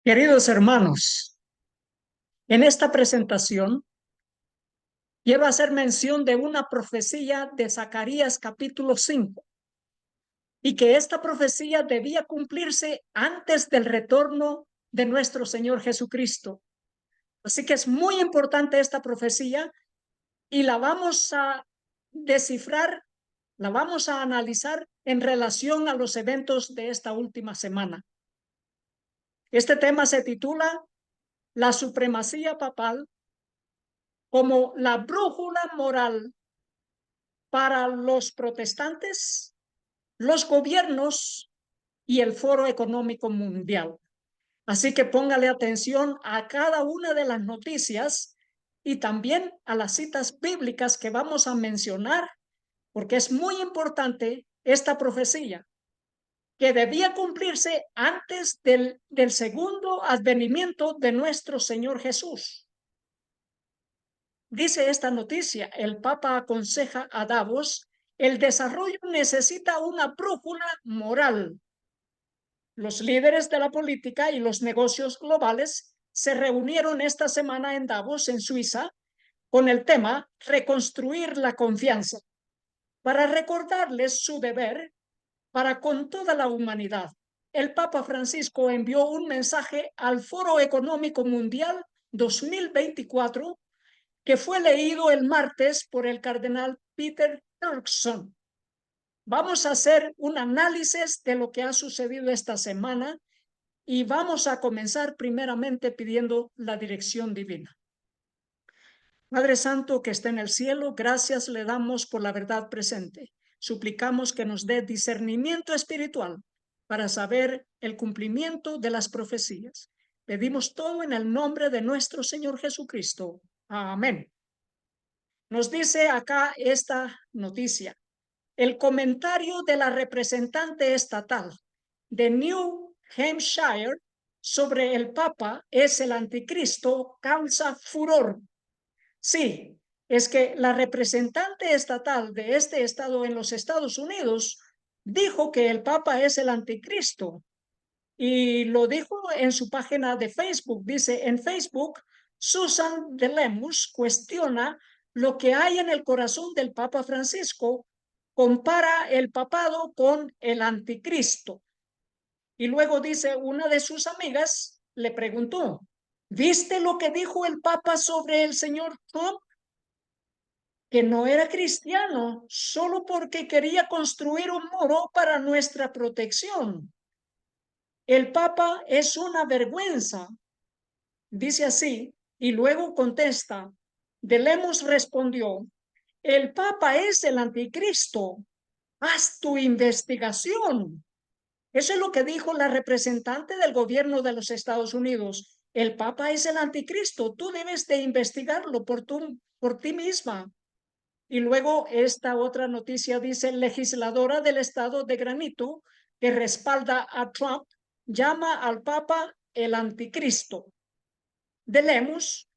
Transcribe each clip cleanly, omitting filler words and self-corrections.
Queridos hermanos, en esta presentación quiero hacer mención de una profecía de Zacarías capítulo 5 y que esta profecía debía cumplirse antes del retorno de nuestro Señor Jesucristo. Así que es muy importante esta profecía y la vamos a descifrar, la vamos a analizar en relación a los eventos de esta última semana. Este tema se titula La supremacía papal como la brújula moral para los protestantes, los gobiernos y el Foro Económico Mundial. Así que póngale atención a cada una de las noticias y también a las citas bíblicas que vamos a mencionar, porque es muy importante esta profecía que debía cumplirse antes del segundo advenimiento de nuestro Señor Jesús. Dice esta noticia, el Papa aconseja a Davos, el desarrollo necesita una brújula moral. Los líderes de la política y los negocios globales se reunieron esta semana en Davos, en Suiza, con el tema reconstruir la confianza, para recordarles su deber para con toda la humanidad. El Papa Francisco envió un mensaje al Foro Económico Mundial 2024 que fue leído el martes por el cardenal Peter Turkson. Vamos a hacer un análisis de lo que ha sucedido esta semana y vamos a comenzar primeramente pidiendo la dirección divina. Padre Santo que está en el cielo, gracias le damos por la verdad presente. Suplicamos que nos dé discernimiento espiritual para saber el cumplimiento de las profecías. Pedimos todo en el nombre de nuestro Señor Jesucristo. Amén. Nos dice acá esta noticia. El comentario de la representante estatal de New Hampshire sobre el Papa es el anticristo causa furor. Sí, es que la representante estatal de este estado en los Estados Unidos dijo que el Papa es el anticristo y lo dijo en su página de Facebook. Dice en Facebook, Susan de Lemus cuestiona lo que hay en el corazón del Papa Francisco, compara el papado con el anticristo. Y luego dice, una de sus amigas le preguntó, ¿viste lo que dijo el Papa sobre el señor Trump? Que no era cristiano solo porque quería construir un muro para nuestra protección. El Papa es una vergüenza, dice así, y luego contesta, de Lemus respondió, el Papa es el anticristo, haz tu investigación. Eso es lo que dijo la representante del gobierno de los Estados Unidos. El Papa es el anticristo, tú debes de investigarlo por ti misma. Y luego esta otra noticia dice, legisladora del estado de Granito, que respalda a Trump, llama al Papa el anticristo. De Lemus,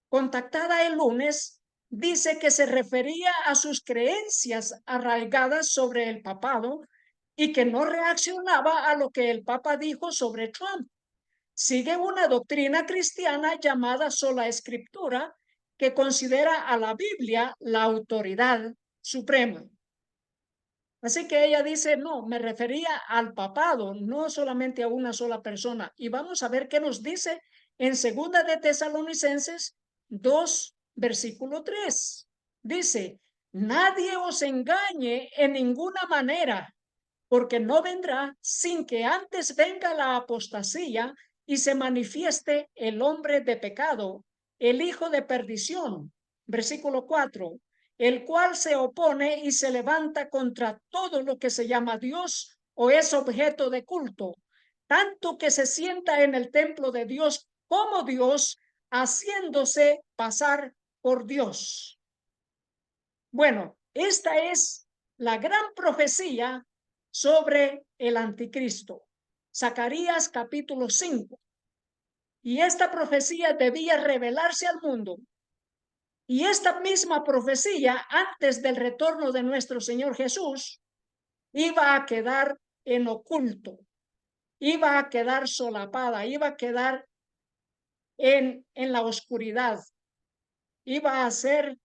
contactada el lunes, dice que se refería a sus creencias arraigadas sobre el papado y que no reaccionaba a lo que el Papa dijo sobre Trump. Sigue una doctrina cristiana llamada sola escritura que considera a la Biblia la autoridad suprema. Así que ella dice, no, me refería al papado, no solamente a una sola persona. Y vamos a ver qué nos dice en segunda de Tesalonicenses 2, versículo 3. Dice, nadie os engañe en ninguna manera, porque no vendrá sin que antes venga la apostasía y se manifieste el hombre de pecado, el hijo de perdición. Versículo 4, el cual se opone y se levanta contra todo lo que se llama Dios o es objeto de culto, tanto que se sienta en el templo de Dios como Dios, haciéndose pasar por Dios. Bueno, esta es la gran profecía sobre el anticristo. Zacarías capítulo 5. Y esta profecía debía revelarse al mundo. Y esta misma profecía, antes del retorno de nuestro Señor Jesús, iba a quedar en oculto. iba a quedar solapada, iba a quedar en la oscuridad, iba a ser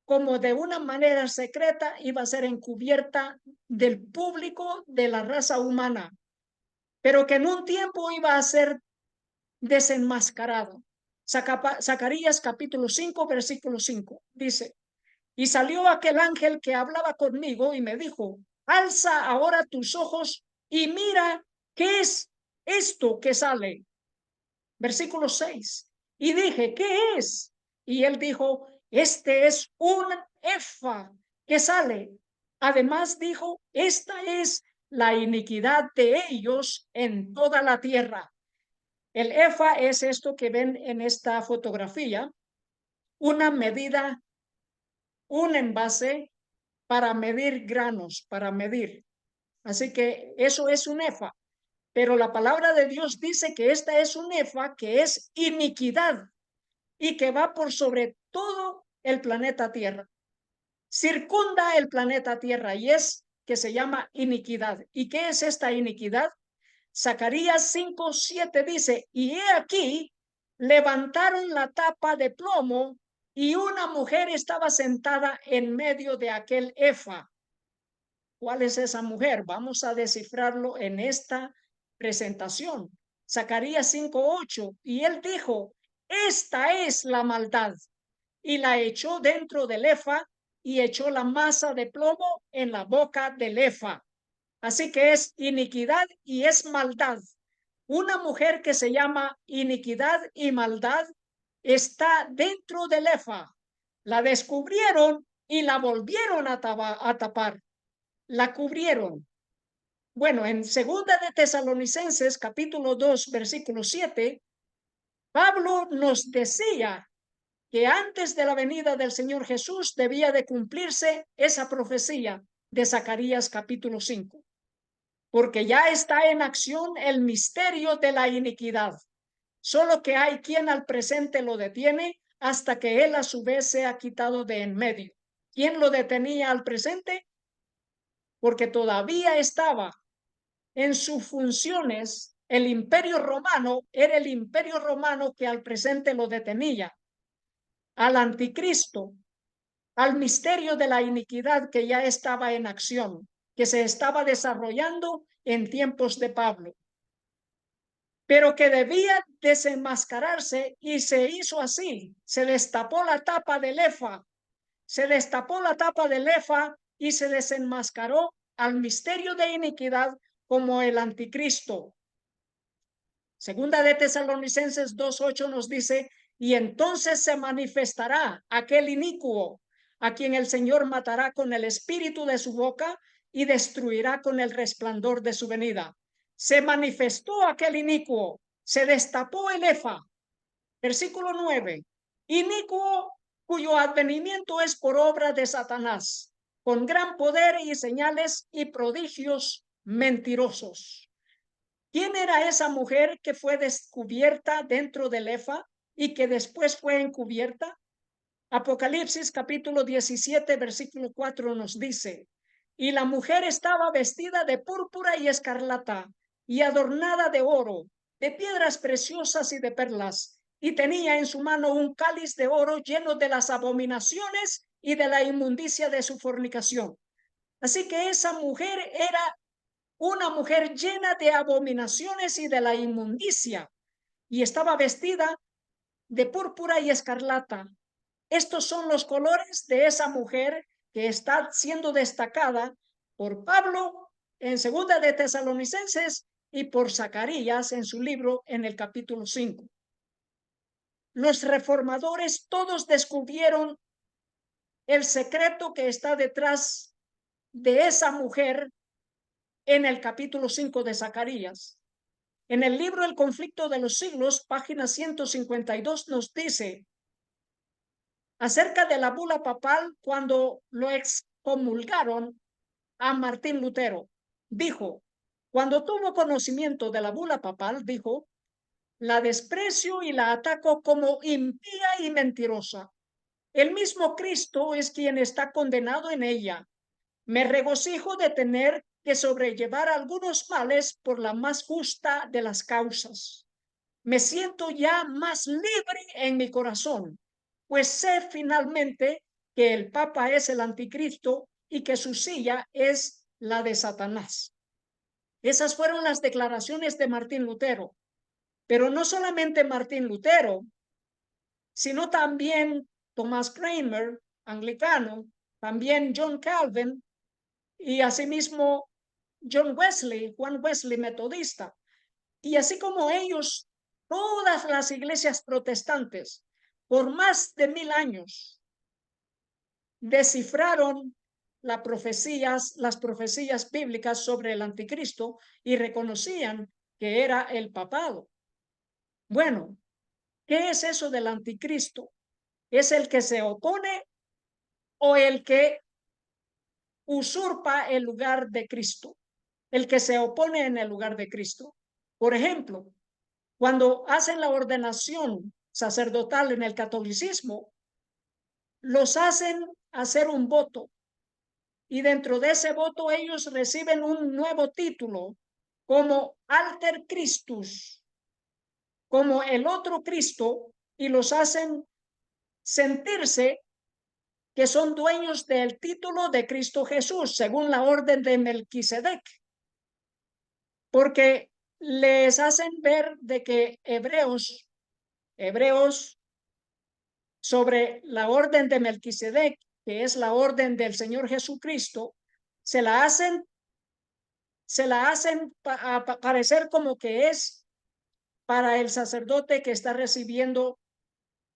como de una manera secreta, iba a ser encubierta del público de la raza humana, pero que en un tiempo iba a ser desenmascarado. Zacarías capítulo 5, versículo 5, dice: y salió aquel ángel que hablaba conmigo y me dijo: alza ahora tus ojos y mira qué es esto que sale. Versículo 6. Y dije: ¿qué es? Y él dijo: este es un efa que sale. Además dijo: esta es la iniquidad de ellos en toda la tierra. El efa es esto que ven en esta fotografía, una medida, un envase para medir granos, para medir. Así que eso es un efa. Pero la palabra de Dios dice que esta es un efa que es iniquidad y que va por sobre todo el planeta Tierra. Circunda el planeta Tierra y es que se llama iniquidad. ¿Y qué es esta iniquidad? Zacarías 5:7 dice: y he aquí, levantaron la tapa de plomo y una mujer estaba sentada en medio de aquel efa. ¿Cuál es esa mujer? Vamos a descifrarlo en esta presentación. Zacarías 5:8, y él dijo: esta es la maldad, y la echó dentro del efa y echó la masa de plomo en la boca del efa. Así que es iniquidad y es maldad. Una mujer que se llama iniquidad y maldad está dentro del efa. La descubrieron y la volvieron a tapar. La cubrieron. Bueno, en segunda de Tesalonicenses, capítulo 2, versículo 7, Pablo nos decía que antes de la venida del Señor Jesús debía de cumplirse esa profecía de Zacarías capítulo 5, porque ya está en acción el misterio de la iniquidad. Solo que hay quien al presente lo detiene hasta que él a su vez sea quitado de en medio. ¿Quién lo detenía al presente? Porque todavía estaba en sus funciones. El imperio romano era el imperio romano que al presente lo detenía, al anticristo, al misterio de la iniquidad que ya estaba en acción, que se estaba desarrollando en tiempos de Pablo, pero que debía desenmascararse, y se hizo así. Se destapó la tapa del efa, se destapó la tapa del efa y se desenmascaró al misterio de iniquidad como el anticristo. Segunda de Tesalonicenses 2:8 nos dice: y entonces se manifestará aquel inicuo, a quien el Señor matará con el espíritu de su boca y destruirá con el resplandor de su venida. Se manifestó aquel inicuo, se destapó el efa. Versículo 9. Inicuo cuyo advenimiento es por obra de Satanás, con gran poder y señales y prodigios mentirosos. ¿Quién era esa mujer que fue descubierta dentro del efa y que después fue encubierta? Apocalipsis capítulo 17, versículo 4 nos dice: y la mujer estaba vestida de púrpura y escarlata y adornada de oro, de piedras preciosas y de perlas, y tenía en su mano un cáliz de oro lleno de las abominaciones y de la inmundicia de su fornicación. Así que esa mujer era una mujer llena de abominaciones y de la inmundicia, y estaba vestida de púrpura y escarlata. Estos son los colores de esa mujer que está siendo destacada por Pablo en segunda de Tesalonicenses y por Zacarías en su libro en el capítulo 5. Los reformadores todos descubrieron el secreto que está detrás de esa mujer en el capítulo 5 de Zacarías. En el libro El conflicto de los siglos, página 152, nos dice acerca de la bula papal cuando lo excomulgaron a Martín Lutero. Dijo: cuando tuvo conocimiento de la bula papal, dijo: la desprecio y la ataco como impía y mentirosa. El mismo Cristo es quien está condenado en ella. Me regocijo de tener que sobrellevar algunos males por la más justa de las causas. Me siento ya más libre en mi corazón, pues sé finalmente que el Papa es el anticristo y que su silla es la de Satanás. Esas fueron las declaraciones de Martín Lutero. Pero no solamente Martín Lutero, sino también Thomas Cranmer, anglicano, también John Calvin y asimismo Juan Wesley, metodista. Y así como ellos, todas las iglesias protestantes, por más de 1000 años, descifraron las profecías bíblicas sobre el anticristo y reconocían que era el papado. Bueno, ¿qué es eso del anticristo? ¿Es el que se opone o el que usurpa el lugar de Cristo? El que se opone en el lugar de Cristo. Por ejemplo, cuando hacen la ordenación sacerdotal en el catolicismo, los hacen hacer un voto y dentro de ese voto ellos reciben un nuevo título como Alter Christus, como el otro Cristo, y los hacen sentirse que son dueños del título de Cristo Jesús, según la orden de Melquisedec, porque les hacen ver de que hebreos sobre la orden de Melquisedec, que es la orden del Señor Jesucristo, se la hacen parecer como que es para el sacerdote que está recibiendo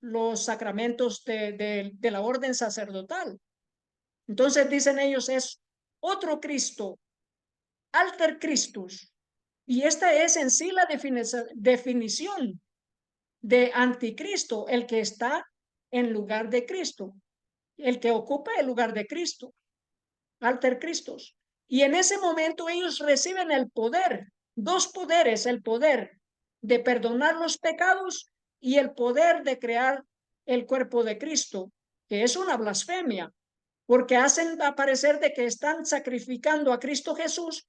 los sacramentos de la orden sacerdotal. Entonces dicen ellos, es otro Cristo, Alter Christus. Y esta es en sí la definición de anticristo, el que está en lugar de Cristo, el que ocupa el lugar de Cristo, Alter Christus. Y en ese momento ellos reciben el poder, dos poderes, el poder de perdonar los pecados y el poder de crear el cuerpo de Cristo, que es una blasfemia, porque hacen aparecer de que están sacrificando a Cristo Jesús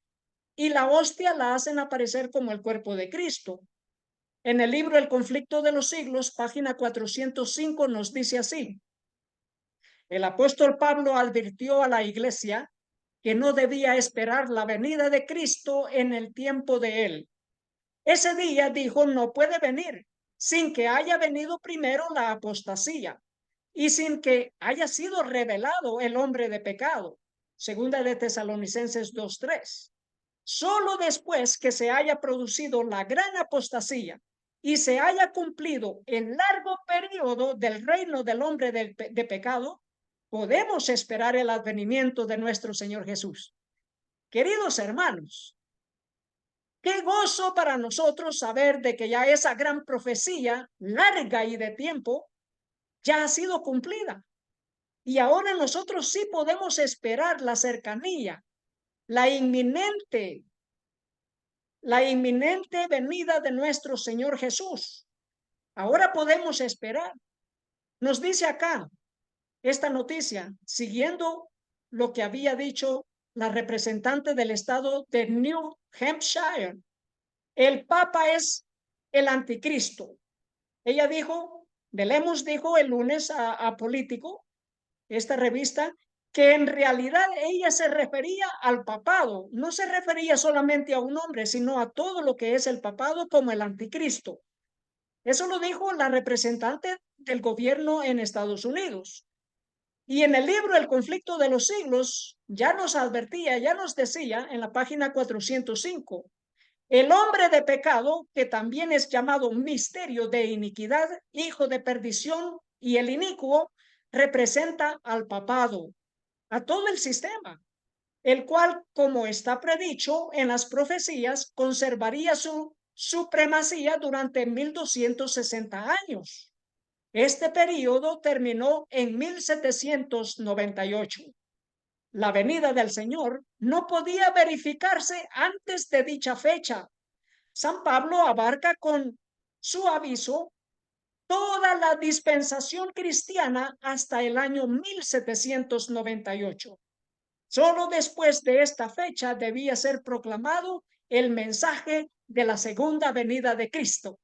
y la hostia la hacen aparecer como el cuerpo de Cristo. En el libro El conflicto de los siglos, página 405, nos dice así: el apóstol Pablo advirtió a la iglesia que no debía esperar la venida de Cristo en el tiempo de él. Ese día, dijo, no puede venir sin que haya venido primero la apostasía y sin que haya sido revelado el hombre de pecado. Segunda de Tesalonicenses 2:3. Solo después que se haya producido la gran apostasía y se haya cumplido el largo periodo del reino del hombre de pecado, podemos esperar el advenimiento de nuestro Señor Jesús. Queridos hermanos, qué gozo para nosotros saber de que ya esa gran profecía larga y de tiempo ya ha sido cumplida. Y ahora nosotros sí podemos esperar la cercanía, la inminente venida de nuestro Señor Jesús. Ahora podemos esperar. Nos dice acá esta noticia, siguiendo lo que había dicho la representante del estado de New Hampshire. El Papa es el anticristo. Ella dijo, Belemos dijo el lunes a Político, esta revista, que en realidad ella se refería al papado, no se refería solamente a un hombre, sino a todo lo que es el papado como el anticristo. Eso lo dijo la representante del gobierno en Estados Unidos. Y en el libro El conflicto de los siglos ya nos advertía, ya nos decía en la página 405, el hombre de pecado, que también es llamado misterio de iniquidad, hijo de perdición, y el inicuo, representa al papado, a todo el sistema, el cual, como está predicho en las profecías, conservaría su supremacía durante 1260 años. Este periodo terminó en 1798. La venida del Señor no podía verificarse antes de dicha fecha. San Pablo abarca con su aviso toda la dispensación cristiana hasta el año 1798. Solo después de esta fecha debía ser proclamado el mensaje de la segunda venida de Cristo.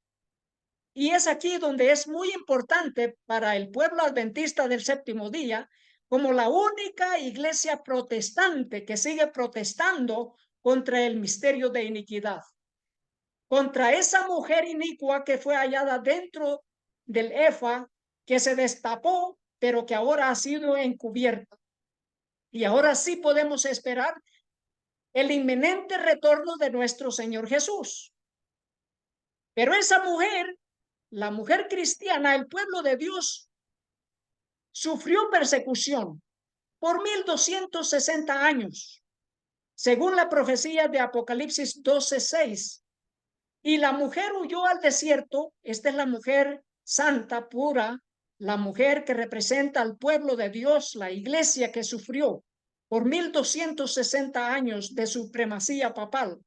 Y es aquí donde es muy importante para el pueblo adventista del séptimo día, como la única iglesia protestante que sigue protestando contra el misterio de iniquidad, contra esa mujer inicua que fue hallada dentro del efa, que se destapó, pero que ahora ha sido encubierta. Y ahora sí podemos esperar el inminente retorno de nuestro Señor Jesús. Pero esa mujer, la mujer cristiana, el pueblo de Dios, sufrió persecución por 1260 años, según la profecía de Apocalipsis 12:6. Y la mujer huyó al desierto. Esta es la mujer santa, pura, la mujer que representa al pueblo de Dios, la iglesia que sufrió por 1260 años de supremacía papal.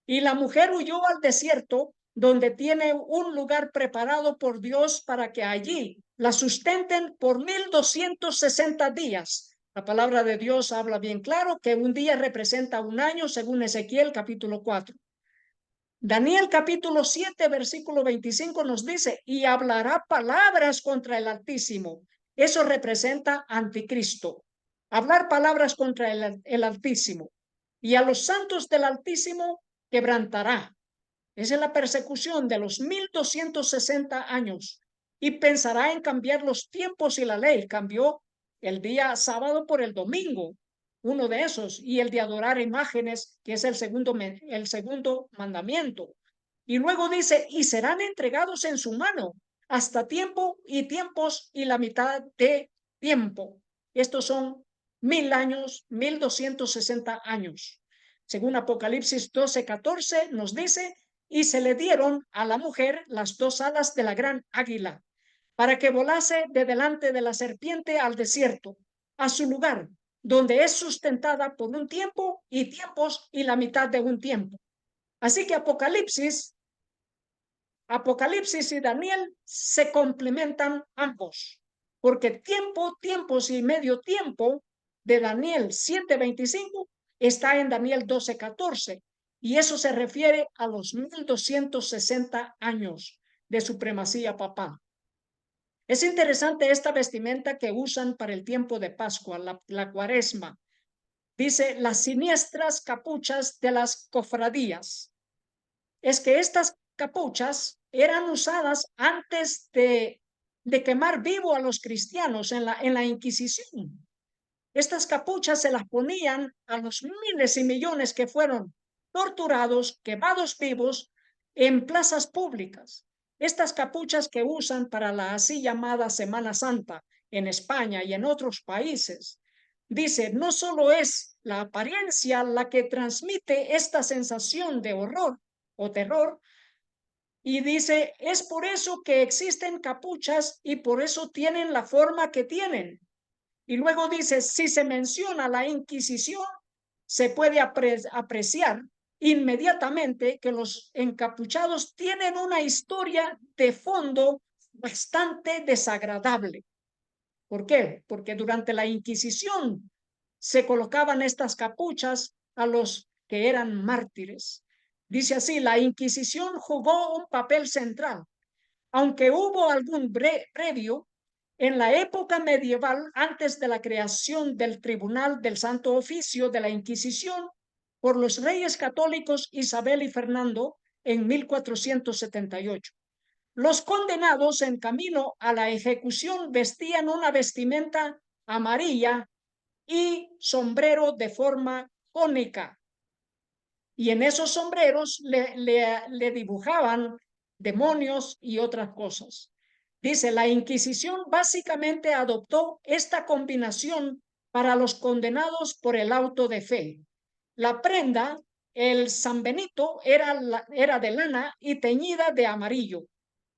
Y la mujer huyó al desierto, donde tiene un lugar preparado por Dios para que allí la sustenten por 1260 días. La palabra de Dios habla bien claro que un día representa un año, según Ezequiel capítulo 4. Daniel capítulo 7, versículo 25 nos dice, y hablará palabras contra el Altísimo. Eso representa anticristo. Hablar palabras contra el Altísimo. Y a los santos del Altísimo quebrantará. Esa es la persecución de los 1260 años. Y pensará en cambiar los tiempos y la ley. Cambió el día sábado por el domingo, uno de esos, y el de adorar imágenes, que es el segundo mandamiento. Y luego dice, y serán entregados en su mano hasta tiempo y tiempos y la mitad de tiempo. Estos son 1000 años, 1260 años. Según Apocalipsis 12:14 nos dice, y se le dieron a la mujer las dos alas de la gran águila, para que volase de delante de la serpiente al desierto, a su lugar, donde es sustentada por un tiempo y tiempos y la mitad de un tiempo. Así que Apocalipsis y Daniel se complementan ambos, porque tiempos y medio tiempo de Daniel 7:25 está en Daniel 12:14, y eso se refiere a los 1260 años de supremacía papal. Es interesante esta vestimenta que usan para el tiempo de Pascua, la cuaresma. Dice, las siniestras capuchas de las cofradías. Es que estas capuchas eran usadas antes de quemar vivo a los cristianos en la Inquisición. Estas capuchas se las ponían a los miles y millones que fueron torturados, quemados vivos en plazas públicas. Estas capuchas que usan para la así llamada Semana Santa en España y en otros países. Dice, no solo es la apariencia la que transmite esta sensación de horror o terror, y dice, es por eso que existen capuchas y por eso tienen la forma que tienen. Y luego dice, si se menciona la Inquisición, se puede apreciar inmediatamente que los encapuchados tienen una historia de fondo bastante desagradable. ¿Por qué? Porque durante la Inquisición se colocaban estas capuchas a los que eran mártires. Dice así, la Inquisición jugó un papel central, aunque hubo algún previo. En la época medieval, antes de la creación del Tribunal del Santo Oficio de la Inquisición por los reyes católicos Isabel y Fernando en 1478. Los condenados en camino a la ejecución vestían una vestimenta amarilla y sombrero de forma cónica. Y en esos sombreros le dibujaban demonios y otras cosas. Dice, la Inquisición básicamente adoptó esta combinación para los condenados por el auto de fe. La prenda, el San Benito, era de lana y teñida de amarillo.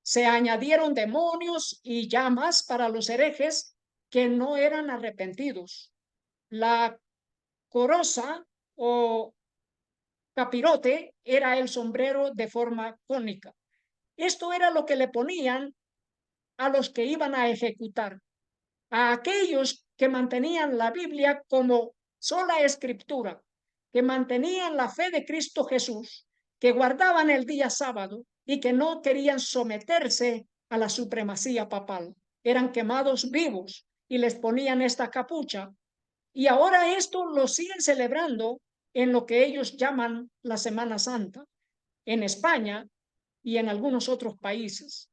Se añadieron demonios y llamas para los herejes que no eran arrepentidos. La coroza o capirote era el sombrero de forma cónica. Esto era lo que le ponían a los que iban a ejecutar, a aquellos que mantenían la Biblia como sola escritura, que mantenían la fe de Cristo Jesús, que guardaban el día sábado y que no querían someterse a la supremacía papal. Eran quemados vivos y les ponían esta capucha. Y ahora esto lo siguen celebrando en lo que ellos llaman la Semana Santa, en España y en algunos otros países.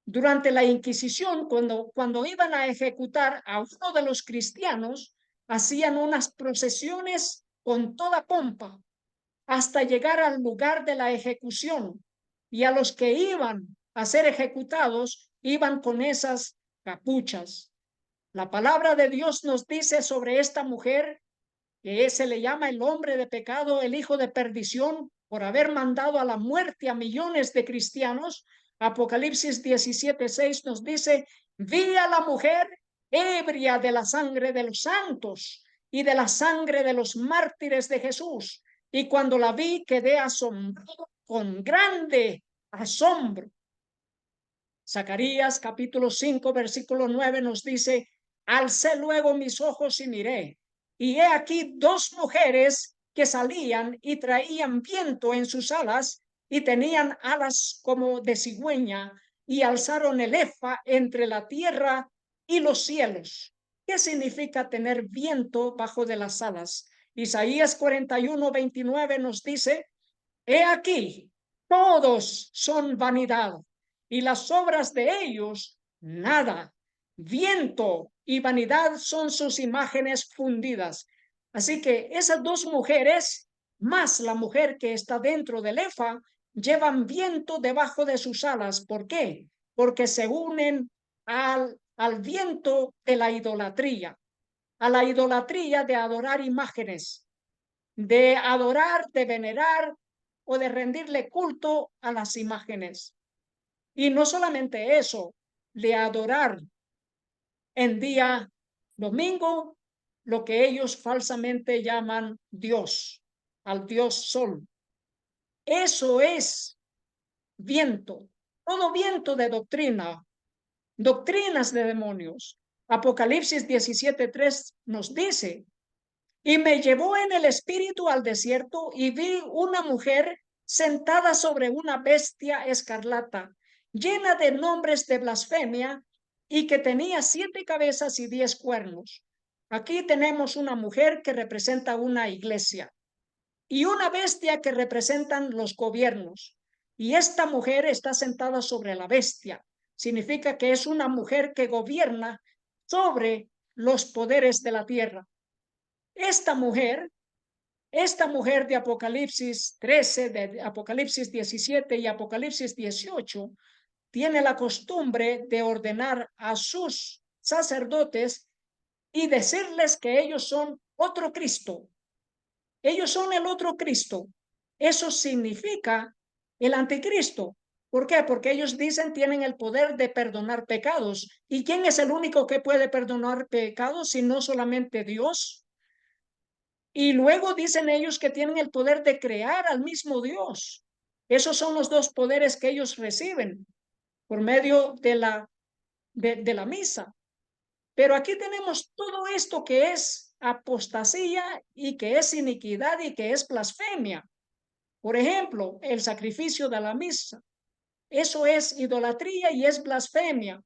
Durante la Inquisición, cuando iban a ejecutar a uno de los cristianos, hacían unas procesiones con toda pompa hasta llegar al lugar de la ejecución. Y a los que iban a ser ejecutados, iban con esas capuchas. La palabra de Dios nos dice sobre esta mujer que se le llama el hombre de pecado, el hijo de perdición, por haber mandado a la muerte a millones de cristianos. Apocalipsis 17:6 nos dice: vi a la mujer ebria de la sangre de los santos y de la sangre de los mártires de Jesús. Y cuando la vi, quedé asombrado con grande asombro. Zacarías capítulo 5, versículo 9 nos dice: alcé luego mis ojos y miré, y he aquí dos mujeres que salían y traían viento en sus alas, y tenían alas como de cigüeña, y alzaron el efa entre la tierra y los cielos. ¿Qué significa tener viento bajo de las alas? Isaías 41, 29 nos dice: he aquí, todos son vanidad, y las obras de ellos nada. Viento y vanidad son sus imágenes fundidas. Así que esas dos mujeres, más la mujer que está dentro del efa, llevan viento debajo de sus alas. ¿Por qué? Porque se unen al viento de la idolatría, a la idolatría de adorar imágenes, de adorar, de venerar o de rendirle culto a las imágenes. Y no solamente eso, de adorar en día domingo lo que ellos falsamente llaman Dios, al Dios Sol. Eso es viento, todo viento de doctrina, doctrinas de demonios. Apocalipsis 17:3 nos dice: y me llevó en el espíritu al desierto y vi una mujer sentada sobre una bestia escarlata, llena de nombres de blasfemia y que tenía 7 cabezas y 10 cuernos. Aquí tenemos una mujer que representa una iglesia y una bestia que representan los gobiernos. Y esta mujer está sentada sobre la bestia. Significa que es una mujer que gobierna sobre los poderes de la tierra. Esta mujer de Apocalipsis 13, de Apocalipsis 17 y Apocalipsis 18, tiene la costumbre de ordenar a sus sacerdotes y decirles que ellos son otro Cristo. Ellos son el otro Cristo. Eso significa el anticristo. ¿Por qué? Porque ellos dicen tienen el poder de perdonar pecados. ¿Y quién es el único que puede perdonar pecados si no solamente Dios? Y luego dicen ellos que tienen el poder de crear al mismo Dios. Esos son los dos poderes que ellos reciben por medio de la misa. Pero aquí tenemos todo esto que es apostasía y que es iniquidad y que es blasfemia. Por ejemplo, el sacrificio de la misa. Eso es idolatría y es blasfemia,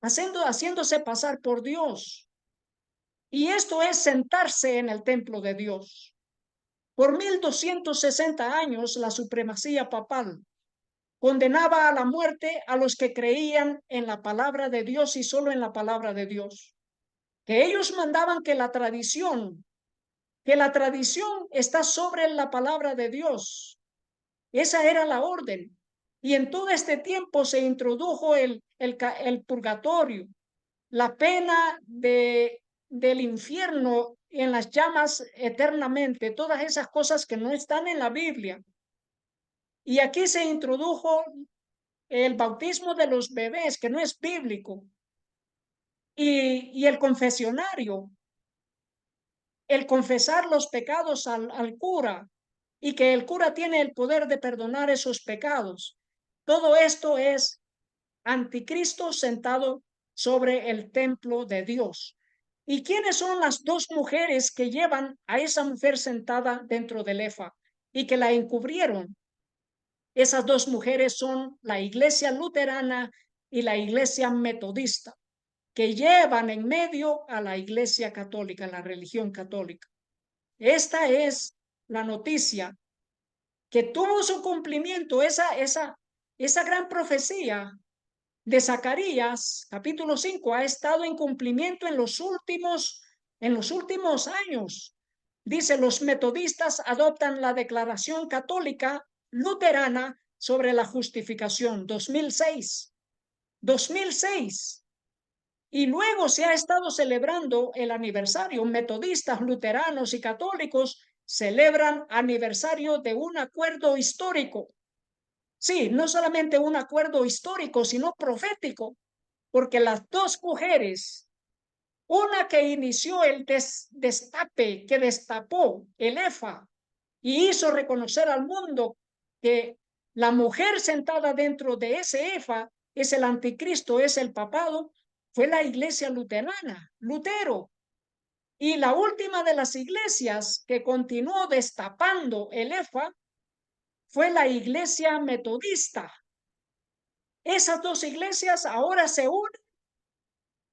haciéndose pasar por Dios. Y esto es sentarse en el templo de Dios. Por 1260 años, la supremacía papal condenaba a la muerte a los que creían en la palabra de Dios y solo en la palabra de Dios. Que ellos mandaban que la tradición está sobre la palabra de Dios. Esa era la orden. Y en todo este tiempo se introdujo el purgatorio, la pena del infierno en las llamas eternamente, todas esas cosas que no están en la Biblia. Y aquí se introdujo el bautismo de los bebés, que no es bíblico, y el confesionario, el confesar los pecados al cura, y que el cura tiene el poder de perdonar esos pecados. Todo esto es anticristo sentado sobre el templo de Dios. ¿Y quiénes son las dos mujeres que llevan a esa mujer sentada dentro del efa y que la encubrieron? Esas dos mujeres son la iglesia luterana y la iglesia metodista, que llevan en medio a la iglesia católica, la religión católica. Esta es la noticia que tuvo su cumplimiento, esa gran profecía de Zacarías, capítulo 5, ha estado en cumplimiento en los últimos años. Dice, los metodistas adoptan la declaración católica luterana sobre la justificación, 2006. 2006. Y luego se ha estado celebrando el aniversario. Metodistas, luteranos y católicos celebran aniversario de un acuerdo histórico. Sí, no solamente un acuerdo histórico, sino profético, porque las dos mujeres, una que inició el destape, que destapó el efa y hizo reconocer al mundo que la mujer sentada dentro de ese efa es el anticristo, es el papado, fue la iglesia luterana, Lutero. Y la última de las iglesias que continuó destapando el efa fue la iglesia metodista. Esas dos iglesias ahora se unen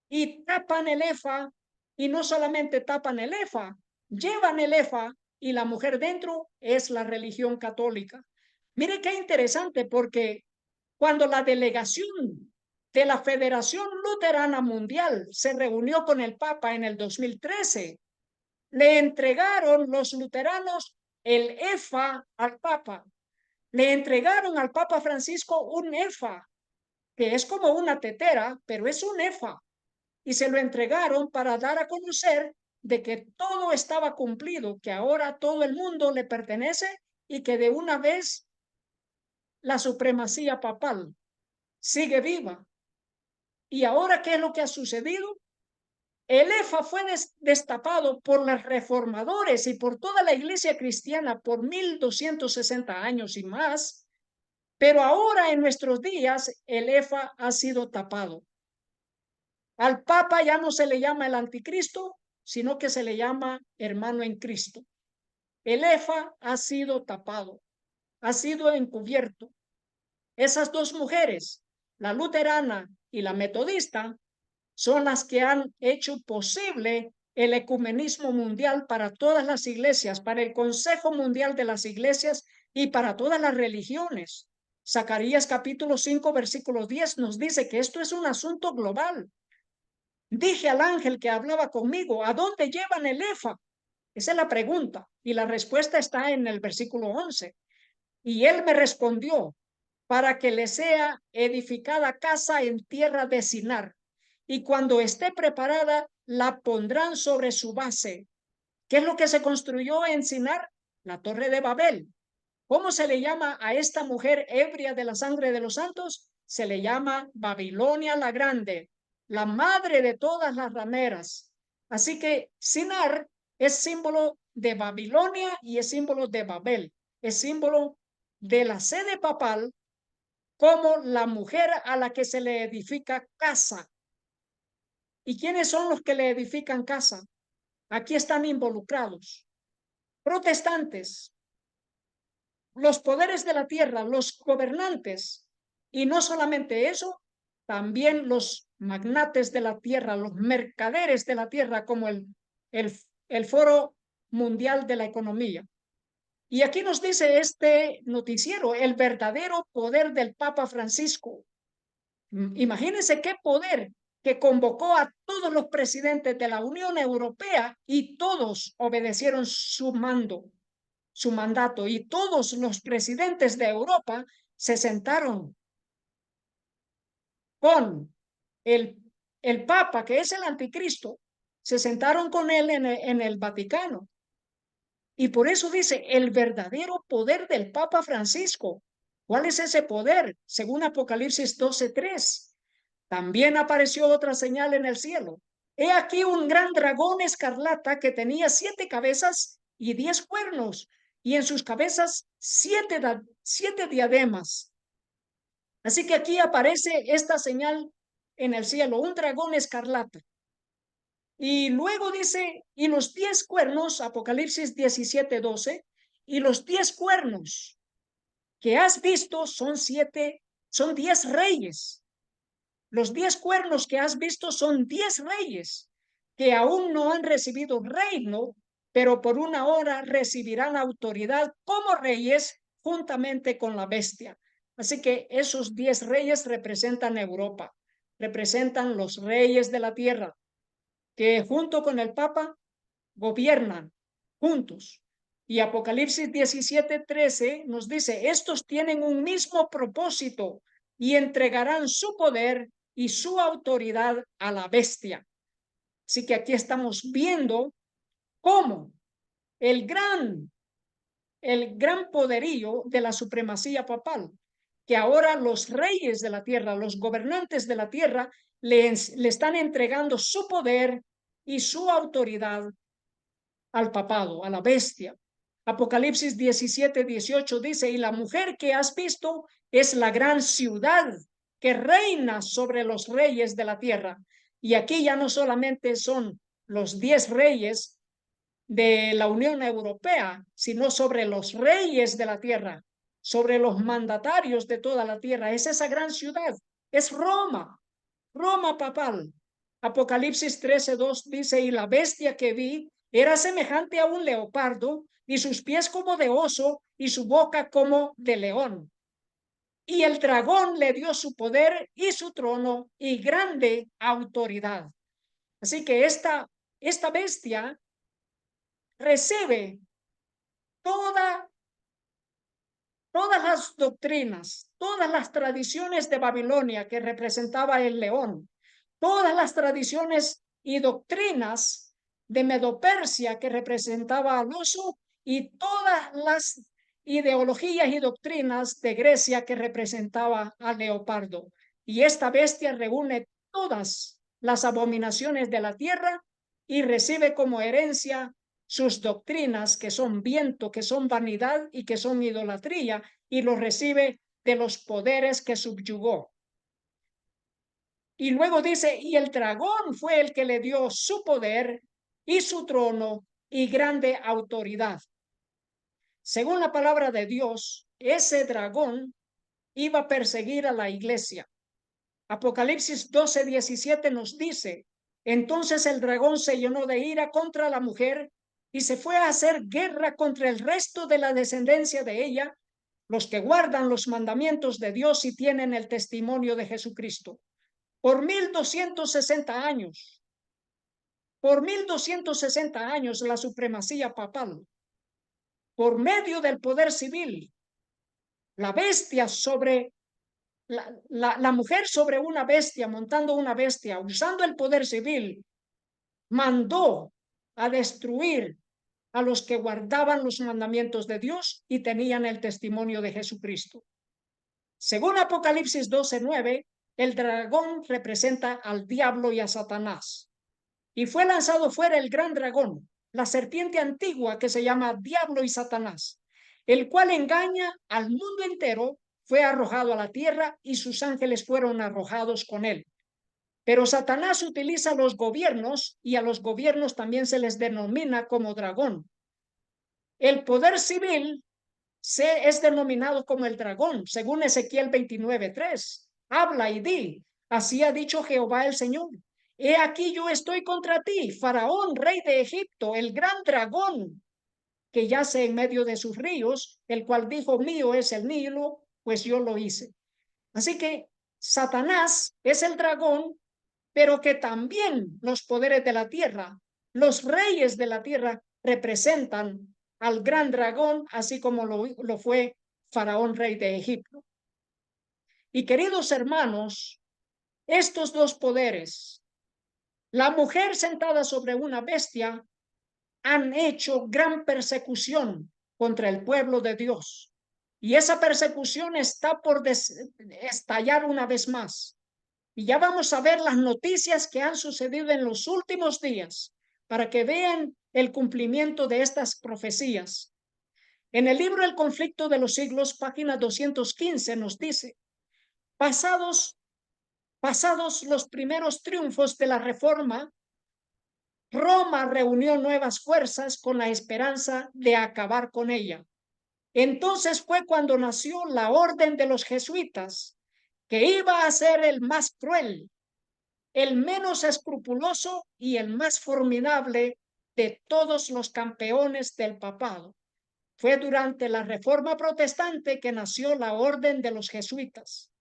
y tapan el efa, y no solamente tapan el efa, llevan el efa y la mujer dentro es la religión católica. Mire qué interesante, porque cuando la delegación de la Federación Luterana Mundial se reunió con el Papa en el 2013, le entregaron los luteranos el efa al Papa. Le entregaron al Papa Francisco un efa, que es como una tetera, pero es un efa. Y se lo entregaron para dar a conocer de que todo estaba cumplido, que ahora todo el mundo le pertenece y que de una vez la supremacía papal sigue viva. ¿Y ahora qué es lo que ha sucedido? El efa fue destapado por los reformadores y por toda la iglesia cristiana por 1260 años y más, pero ahora en nuestros días el efa ha sido tapado. Al Papa ya no se le llama el anticristo, sino que se le llama hermano en Cristo. El efa ha sido tapado, ha sido encubierto. Esas dos mujeres, la luterana y la metodista, son las que han hecho posible el ecumenismo mundial para todas las iglesias, para el Consejo Mundial de las Iglesias y para todas las religiones. Zacarías capítulo 5, versículo 10 nos dice que esto es un asunto global. Dije al ángel que hablaba conmigo, ¿a dónde llevan el efa? Esa es la pregunta. Y la respuesta está en el versículo 11. Y él me respondió, para que le sea edificada casa en tierra de Sinar. Y cuando esté preparada, la pondrán sobre su base. ¿Qué es lo que se construyó en Sinar? La torre de Babel. ¿Cómo se le llama a esta mujer ebria de la sangre de los santos? Se le llama Babilonia la Grande, la madre de todas las rameras. Así que Sinar es símbolo de Babilonia y es símbolo de Babel. Es símbolo de la sede papal como la mujer a la que se le edifica casa. ¿Y quiénes son los que le edifican casa? Aquí están involucrados protestantes, los poderes de la tierra, los gobernantes, y no solamente eso, también los magnates de la tierra, los mercaderes de la tierra, como el Foro Mundial de la Economía. Y aquí nos dice este noticiero, el verdadero poder del Papa Francisco. Imagínense qué poder, que convocó a todos los presidentes de la Unión Europea y todos obedecieron su mando, su mandato, y todos los presidentes de Europa se sentaron con el Papa, que es el anticristo, se sentaron con él en el Vaticano. Y por eso dice el verdadero poder del Papa Francisco. ¿Cuál es ese poder? Según Apocalipsis 12:3. También apareció otra señal en el cielo. He aquí un gran dragón escarlata que tenía 7 cabezas y 10 cuernos, y en sus cabezas 7 diademas. Así que aquí aparece esta señal en el cielo, un dragón escarlata. Y luego dice, y los 10 cuernos, Apocalipsis 17:12, y los 10 cuernos que has visto son 10 reyes. Los 10 cuernos que has visto son 10 reyes que aún no han recibido reino, pero por una hora recibirán autoridad como reyes juntamente con la bestia. Así que esos 10 reyes representan Europa, representan los reyes de la tierra, que junto con el Papa gobiernan juntos. Y Apocalipsis 17:13 nos dice, estos tienen un mismo propósito y entregarán su poder y su autoridad a la bestia. Así que aquí estamos viendo cómo el gran, el gran poderío de la supremacía papal, que ahora los reyes de la tierra, los gobernantes de la tierra, le están entregando su poder y su autoridad al papado, a la bestia. Apocalipsis 17:18 dice, y la mujer que has visto es la gran ciudad que reina sobre los reyes de la tierra. Y aquí ya no solamente son los 10 reyes de la Unión Europea, sino sobre los reyes de la tierra, sobre los mandatarios de toda la tierra. Es esa gran ciudad, es Roma, Roma papal. Apocalipsis 13:2 dice, y la bestia que vi era semejante a un leopardo, y sus pies como de oso, y su boca como de león. Y el dragón le dio su poder y su trono y grande autoridad. Así que esta bestia recibe toda, todas las doctrinas, todas las tradiciones de Babilonia que representaba el león, todas las tradiciones y doctrinas de Medopersia que representaba al oso y todas las ideologías y doctrinas de Grecia que representaba al leopardo. Y esta bestia reúne todas las abominaciones de la tierra y recibe como herencia sus doctrinas, que son viento, que son vanidad y que son idolatría, y los recibe de los poderes que subyugó. Y luego dice, y el dragón fue el que le dio su poder y su trono y grande autoridad. Según la palabra de Dios, ese dragón iba a perseguir a la iglesia. Apocalipsis 12:17 nos dice, entonces el dragón se llenó de ira contra la mujer y se fue a hacer guerra contra el resto de la descendencia de ella, los que guardan los mandamientos de Dios y tienen el testimonio de Jesucristo. Por 1260 años, por 1260 años la supremacía papal, por medio del poder civil, la bestia sobre la mujer sobre una bestia, montando una bestia, usando el poder civil, mandó a destruir a los que guardaban los mandamientos de Dios y tenían el testimonio de Jesucristo. Según Apocalipsis 12:9, el dragón representa al diablo y a Satanás. Y fue lanzado fuera el gran dragón, la serpiente antigua que se llama Diablo y Satanás, el cual engaña al mundo entero. Fue arrojado a la tierra y sus ángeles fueron arrojados con él. Pero Satanás utiliza los gobiernos y a los gobiernos también se les denomina como dragón. El poder civil es denominado como el dragón, según Ezequiel 29:3. Habla y di, así ha dicho Jehová el Señor. He aquí yo estoy contra ti, Faraón, rey de Egipto, el gran dragón que yace en medio de sus ríos, el cual dijo, mío es el Nilo, pues yo lo hice. Así que Satanás es el dragón, pero que también los poderes de la tierra, los reyes de la tierra, representan al gran dragón, así como lo fue Faraón, rey de Egipto. Y queridos hermanos, estos dos poderes, la mujer sentada sobre una bestia, han hecho gran persecución contra el pueblo de Dios. Y esa persecución está por estallar una vez más. Y ya vamos a ver las noticias que han sucedido en los últimos días para que vean el cumplimiento de estas profecías. En el libro El conflicto de los siglos, página 215, nos dice, pasados los primeros triunfos de la reforma, Roma reunió nuevas fuerzas con la esperanza de acabar con ella. Entonces fue cuando nació la orden de los jesuitas, que iba a ser el más cruel, el menos escrupuloso y el más formidable de todos los campeones del papado. Fue durante la Reforma Protestante que nació la orden de los jesuitas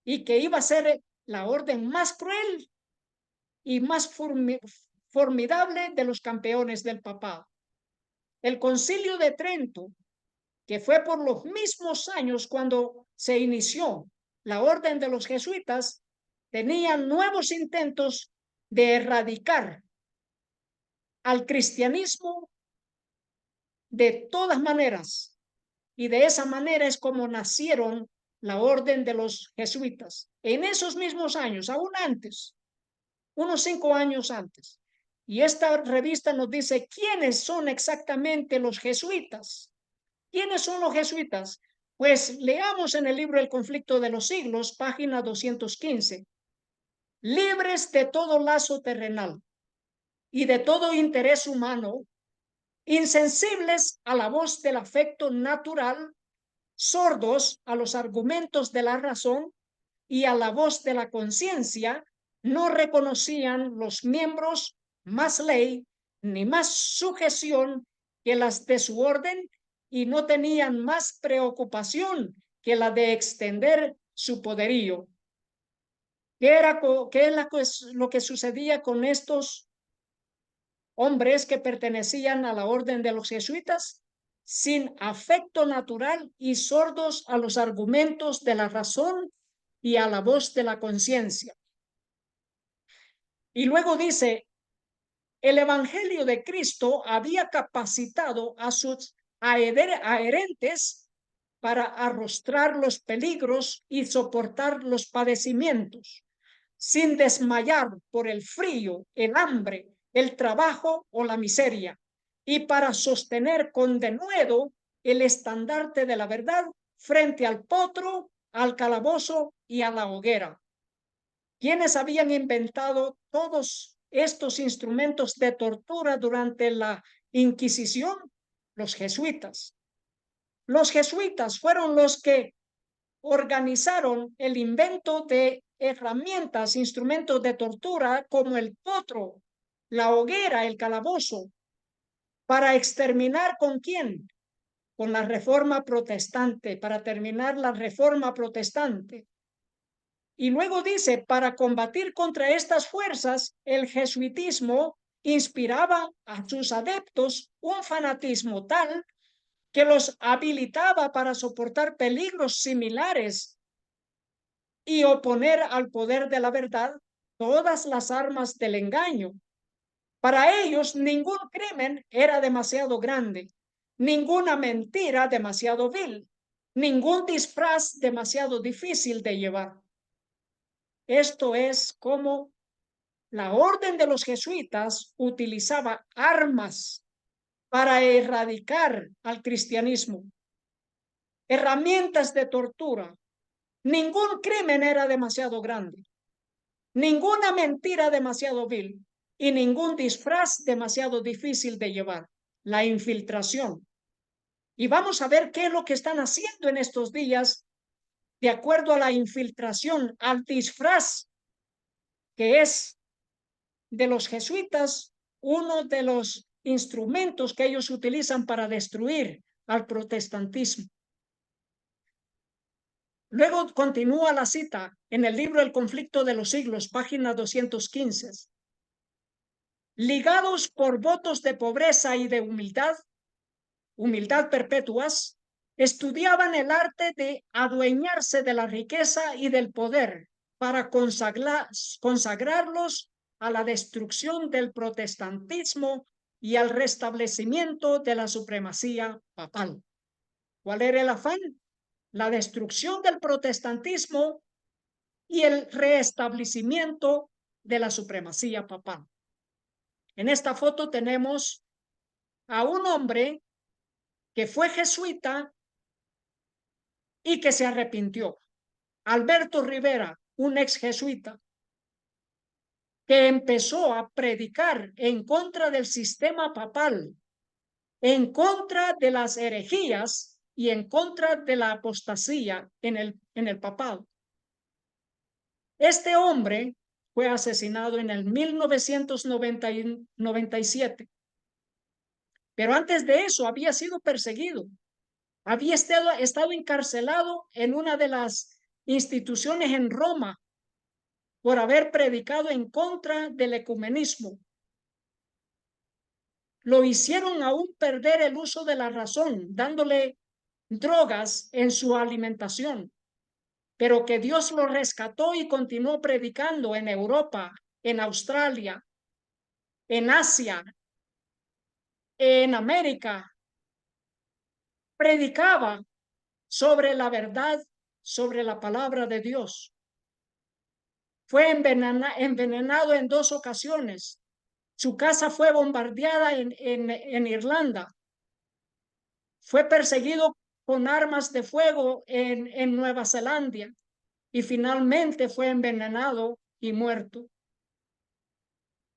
y que iba a ser la orden más cruel y más formidable de los campeones del papado. El Concilio de Trento, que fue por los mismos años cuando se inició la orden de los jesuitas, tenía nuevos intentos de erradicar al cristianismo de todas maneras, y de esa manera es como nacieron la orden de los jesuitas. En esos mismos años, aún antes, unos 5 años antes. Y esta revista nos dice quiénes son exactamente los jesuitas. ¿Quiénes son los jesuitas? Pues leamos en el libro El conflicto de los siglos, página 215. Libres de todo lazo terrenal y de todo interés humano, insensibles a la voz del afecto natural, sordos a los argumentos de la razón y a la voz de la conciencia, no reconocían los miembros más ley ni más sujeción que las de su orden y no tenían más preocupación que la de extender su poderío. ¿Qué es lo que sucedía con estos hombres que pertenecían a la orden de los jesuitas? Sin afecto natural y sordos a los argumentos de la razón y a la voz de la conciencia. Y luego dice, el Evangelio de Cristo había capacitado a sus adherentes para arrostrar los peligros y soportar los padecimientos, sin desmayar por el frío, el hambre, el trabajo o la miseria, y para sostener con denuedo el estandarte de la verdad frente al potro, al calabozo y a la hoguera. ¿Quiénes habían inventado todos estos instrumentos de tortura durante la Inquisición? Los jesuitas. Los jesuitas fueron los que organizaron el invento de herramientas, instrumentos de tortura como el potro, la hoguera, el calabozo, para exterminar ¿con quién? Con la Reforma Protestante, para terminar la Reforma Protestante. Y luego dice, para combatir contra estas fuerzas, el jesuitismo inspiraba a sus adeptos un fanatismo tal que los habilitaba para soportar peligros similares y oponer al poder de la verdad todas las armas del engaño. Para ellos, ningún crimen era demasiado grande, ninguna mentira demasiado vil, ningún disfraz demasiado difícil de llevar. Esto es como la orden de los jesuitas utilizaba armas para erradicar al cristianismo, herramientas de tortura. Ningún crimen era demasiado grande, ninguna mentira demasiado vil y ningún disfraz demasiado difícil de llevar. La infiltración. Y vamos a ver qué es lo que están haciendo en estos días de acuerdo a la infiltración, al disfraz que es de los jesuitas, uno de los instrumentos que ellos utilizan para destruir al protestantismo. Luego continúa la cita en el libro El conflicto de los siglos, página 215. Ligados por votos de pobreza y de humildad perpetuas, estudiaban el arte de adueñarse de la riqueza y del poder para consagrarlos a la destrucción del protestantismo y al restablecimiento de la supremacía papal. ¿Cuál era el afán? La destrucción del protestantismo y el restablecimiento de la supremacía papal. En esta foto tenemos a un hombre que fue jesuita y que se arrepintió. Alberto Rivera, un ex jesuita. que empezó a predicar en contra del sistema papal, en contra de las herejías y en contra de la apostasía en el papado. Este hombre fue asesinado en el 1997, pero antes de eso había sido perseguido. Había estado encarcelado en una de las instituciones en Roma por haber predicado en contra del ecumenismo. Lo hicieron aún perder el uso de la razón, dándole drogas en su alimentación, pero que Dios lo rescató y continuó predicando en Europa, en Australia, en Asia, en América. Predicaba sobre la verdad, sobre la palabra de Dios. Fue envenenado en 2 ocasiones. Su casa fue bombardeada en Irlanda. Fue perseguido con armas de fuego en Nueva Zelanda y finalmente fue envenenado y muerto.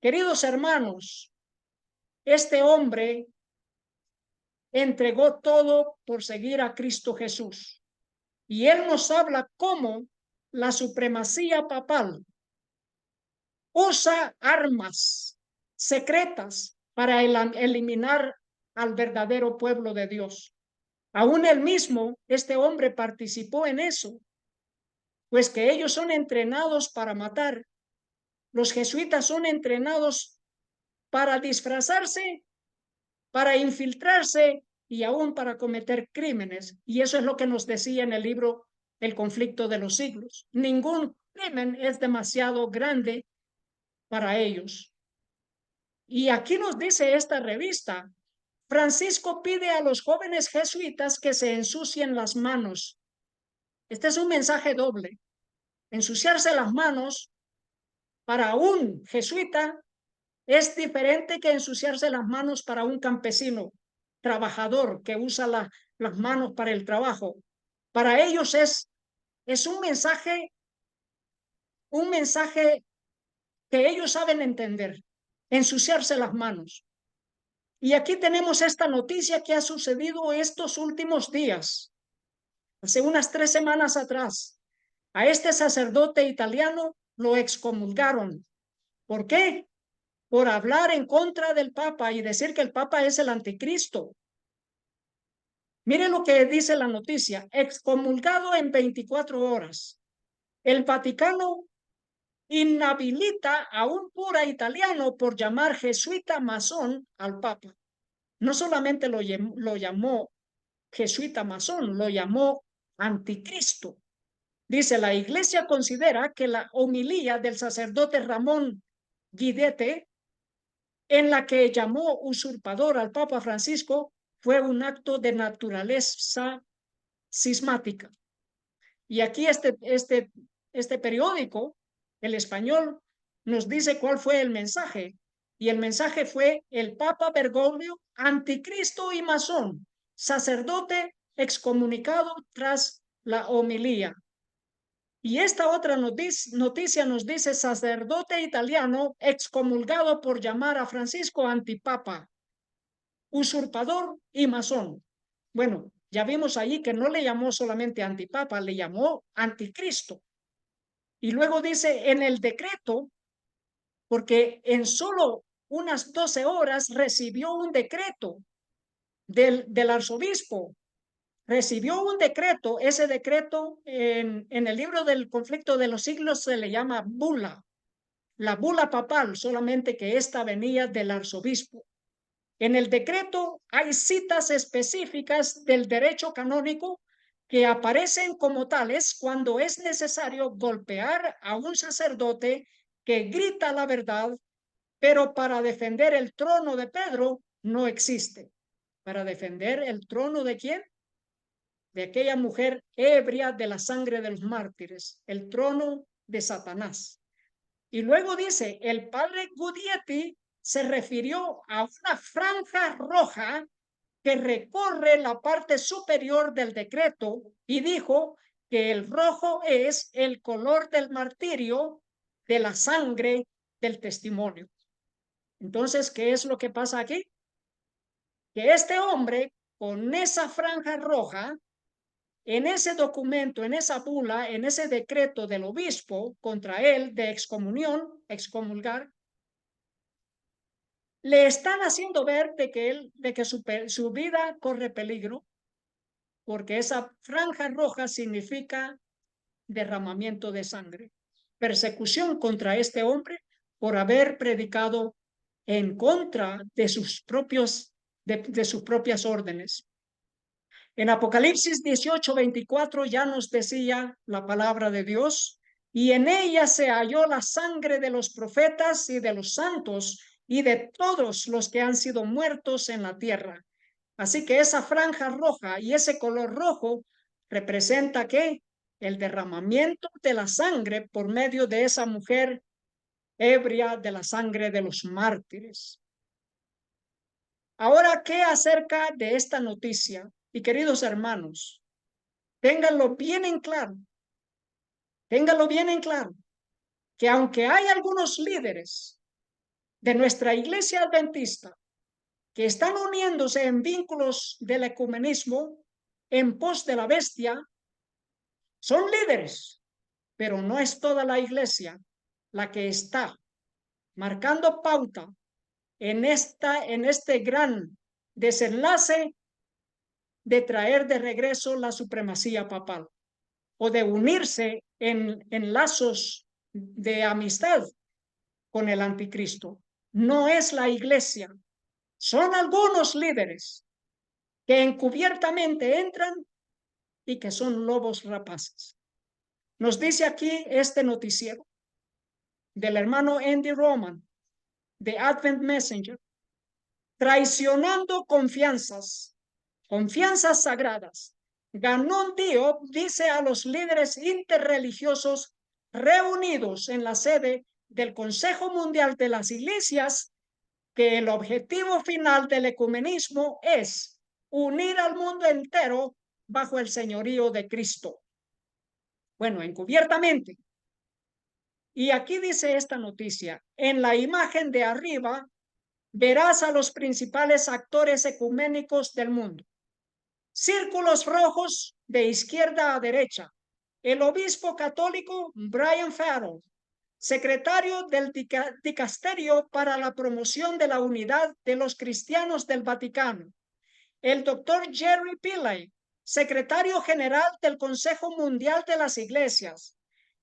Queridos hermanos, este hombre entregó todo por seguir a Cristo Jesús. Y él nos habla cómo la supremacía papal usa armas secretas para eliminar al verdadero pueblo de Dios. Aún él mismo, este hombre, participó en eso, pues que ellos son entrenados para matar. Los jesuitas son entrenados para disfrazarse, para infiltrarse y aún para cometer crímenes. Y eso es lo que nos decía en el libro El conflicto de los siglos. Ningún crimen es demasiado grande para ellos. Y aquí nos dice esta revista, Francisco pide a los jóvenes jesuitas que se ensucien las manos. Este es un mensaje doble. Ensuciarse las manos para un jesuita es diferente que ensuciarse las manos para un campesino trabajador que usa las manos para el trabajo. Para ellos es un mensaje que ellos saben entender, ensuciarse las manos. Y aquí tenemos esta noticia que ha sucedido estos últimos días. Hace unas 3 semanas atrás, a este sacerdote italiano lo excomulgaron. ¿Por qué? Por hablar en contra del Papa y decir que el Papa es el anticristo. Miren lo que dice la noticia, excomulgado en 24 horas. El Vaticano inhabilita a un cura italiano por llamar jesuita masón al Papa. No solamente lo llamó jesuita masón, lo llamó anticristo. Dice, la Iglesia considera que la homilía del sacerdote Ramón Guidetti, en la que llamó usurpador al Papa Francisco, fue un acto de naturaleza cismática. Y aquí este periódico, El Español, nos dice cuál fue el mensaje. Y el mensaje fue: el Papa Bergoglio, anticristo y masón, sacerdote excomunicado tras la homilía. Y esta otra noticia nos dice: sacerdote italiano excomulgado por llamar a Francisco antipapa, usurpador y masón. Bueno, ya vimos ahí que no le llamó solamente antipapa, le llamó anticristo. Y luego dice en el decreto, porque en solo unas 12 horas recibió un decreto del arzobispo. Recibió un decreto, ese decreto en el libro del conflicto de los siglos se le llama bula, la bula papal, solamente que esta venía del arzobispo. En el decreto hay citas específicas del derecho canónico que aparecen como tales cuando es necesario golpear a un sacerdote que grita la verdad, pero para defender el trono de Pedro no existe. ¿Para defender el trono de quién? De aquella mujer ebria de la sangre de los mártires, el trono de Satanás. Y luego dice, el padre Guidetti se refirió a una franja roja que recorre la parte superior del decreto y dijo que el rojo es el color del martirio, de la sangre del testimonio. Entonces, ¿qué es lo que pasa aquí? Que este hombre, con esa franja roja, en ese documento, en esa bula, en ese decreto del obispo contra él de excomunión, excomulgar, le están haciendo ver de que su vida corre peligro, porque esa franja roja significa derramamiento de sangre, persecución contra este hombre por haber predicado en contra de sus propias órdenes. En Apocalipsis 18:24 ya nos decía la palabra de Dios, y en ella se halló la sangre de los profetas y de los santos y de todos los que han sido muertos en la tierra. Así que esa franja roja y ese color rojo representa ¿qué? El derramamiento de la sangre por medio de esa mujer ebria de la sangre de los mártires. Ahora, ¿qué acerca de esta noticia? Y queridos hermanos, ténganlo bien en claro, que aunque hay algunos líderes de nuestra iglesia adventista que están uniéndose en vínculos del ecumenismo en pos de la bestia, son líderes, pero no es toda la iglesia la que está marcando pauta en este gran desenlace de traer de regreso la supremacía papal o de unirse en lazos de amistad con el anticristo. No es la iglesia, son algunos líderes que encubiertamente entran y que son lobos rapaces. Nos dice aquí este noticiero del hermano Andy Roman de Advent Messenger, traicionando confianzas sagradas. Ganón Diop dice a los líderes interreligiosos reunidos en la sede del Consejo Mundial de las Iglesias que el objetivo final del ecumenismo es unir al mundo entero bajo el señorío de Cristo. Bueno, encubiertamente. Y aquí dice esta noticia, en la imagen de arriba verás a los principales actores ecuménicos del mundo. Círculos rojos de izquierda a derecha. El obispo católico Brian Farrell, secretario del dicasterio para la promoción de la unidad de los cristianos del Vaticano. El doctor Jerry Pillay, secretario general del Consejo Mundial de las Iglesias.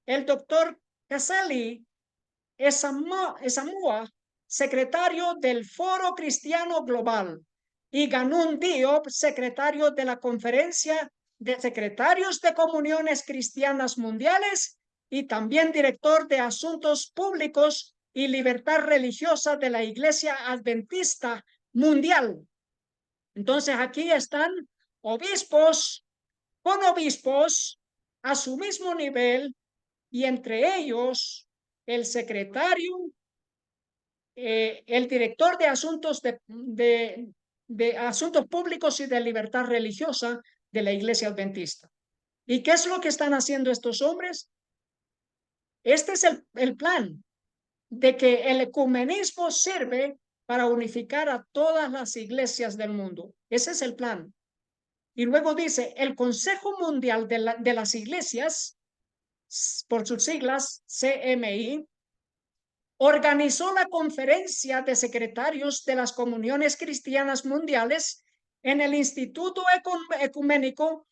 El doctor Caselli Esamua, secretario del Foro Cristiano Global, y Ganón Diop, secretario de la Conferencia de Secretarios de Comuniones Cristianas Mundiales y también director de Asuntos Públicos y Libertad Religiosa de la Iglesia Adventista Mundial. Entonces aquí están obispos con obispos a su mismo nivel y entre ellos el secretario, el director de asuntos de asuntos públicos y de libertad religiosa de la Iglesia Adventista. ¿Y qué es lo que están haciendo estos hombres? Este es el plan de que el ecumenismo sirve para unificar a todas las iglesias del mundo. Ese es el plan. Y luego dice, el Consejo Mundial de las Iglesias, por sus siglas CMI, organizó la conferencia de secretarios de las comuniones cristianas mundiales en el Instituto Ecuménico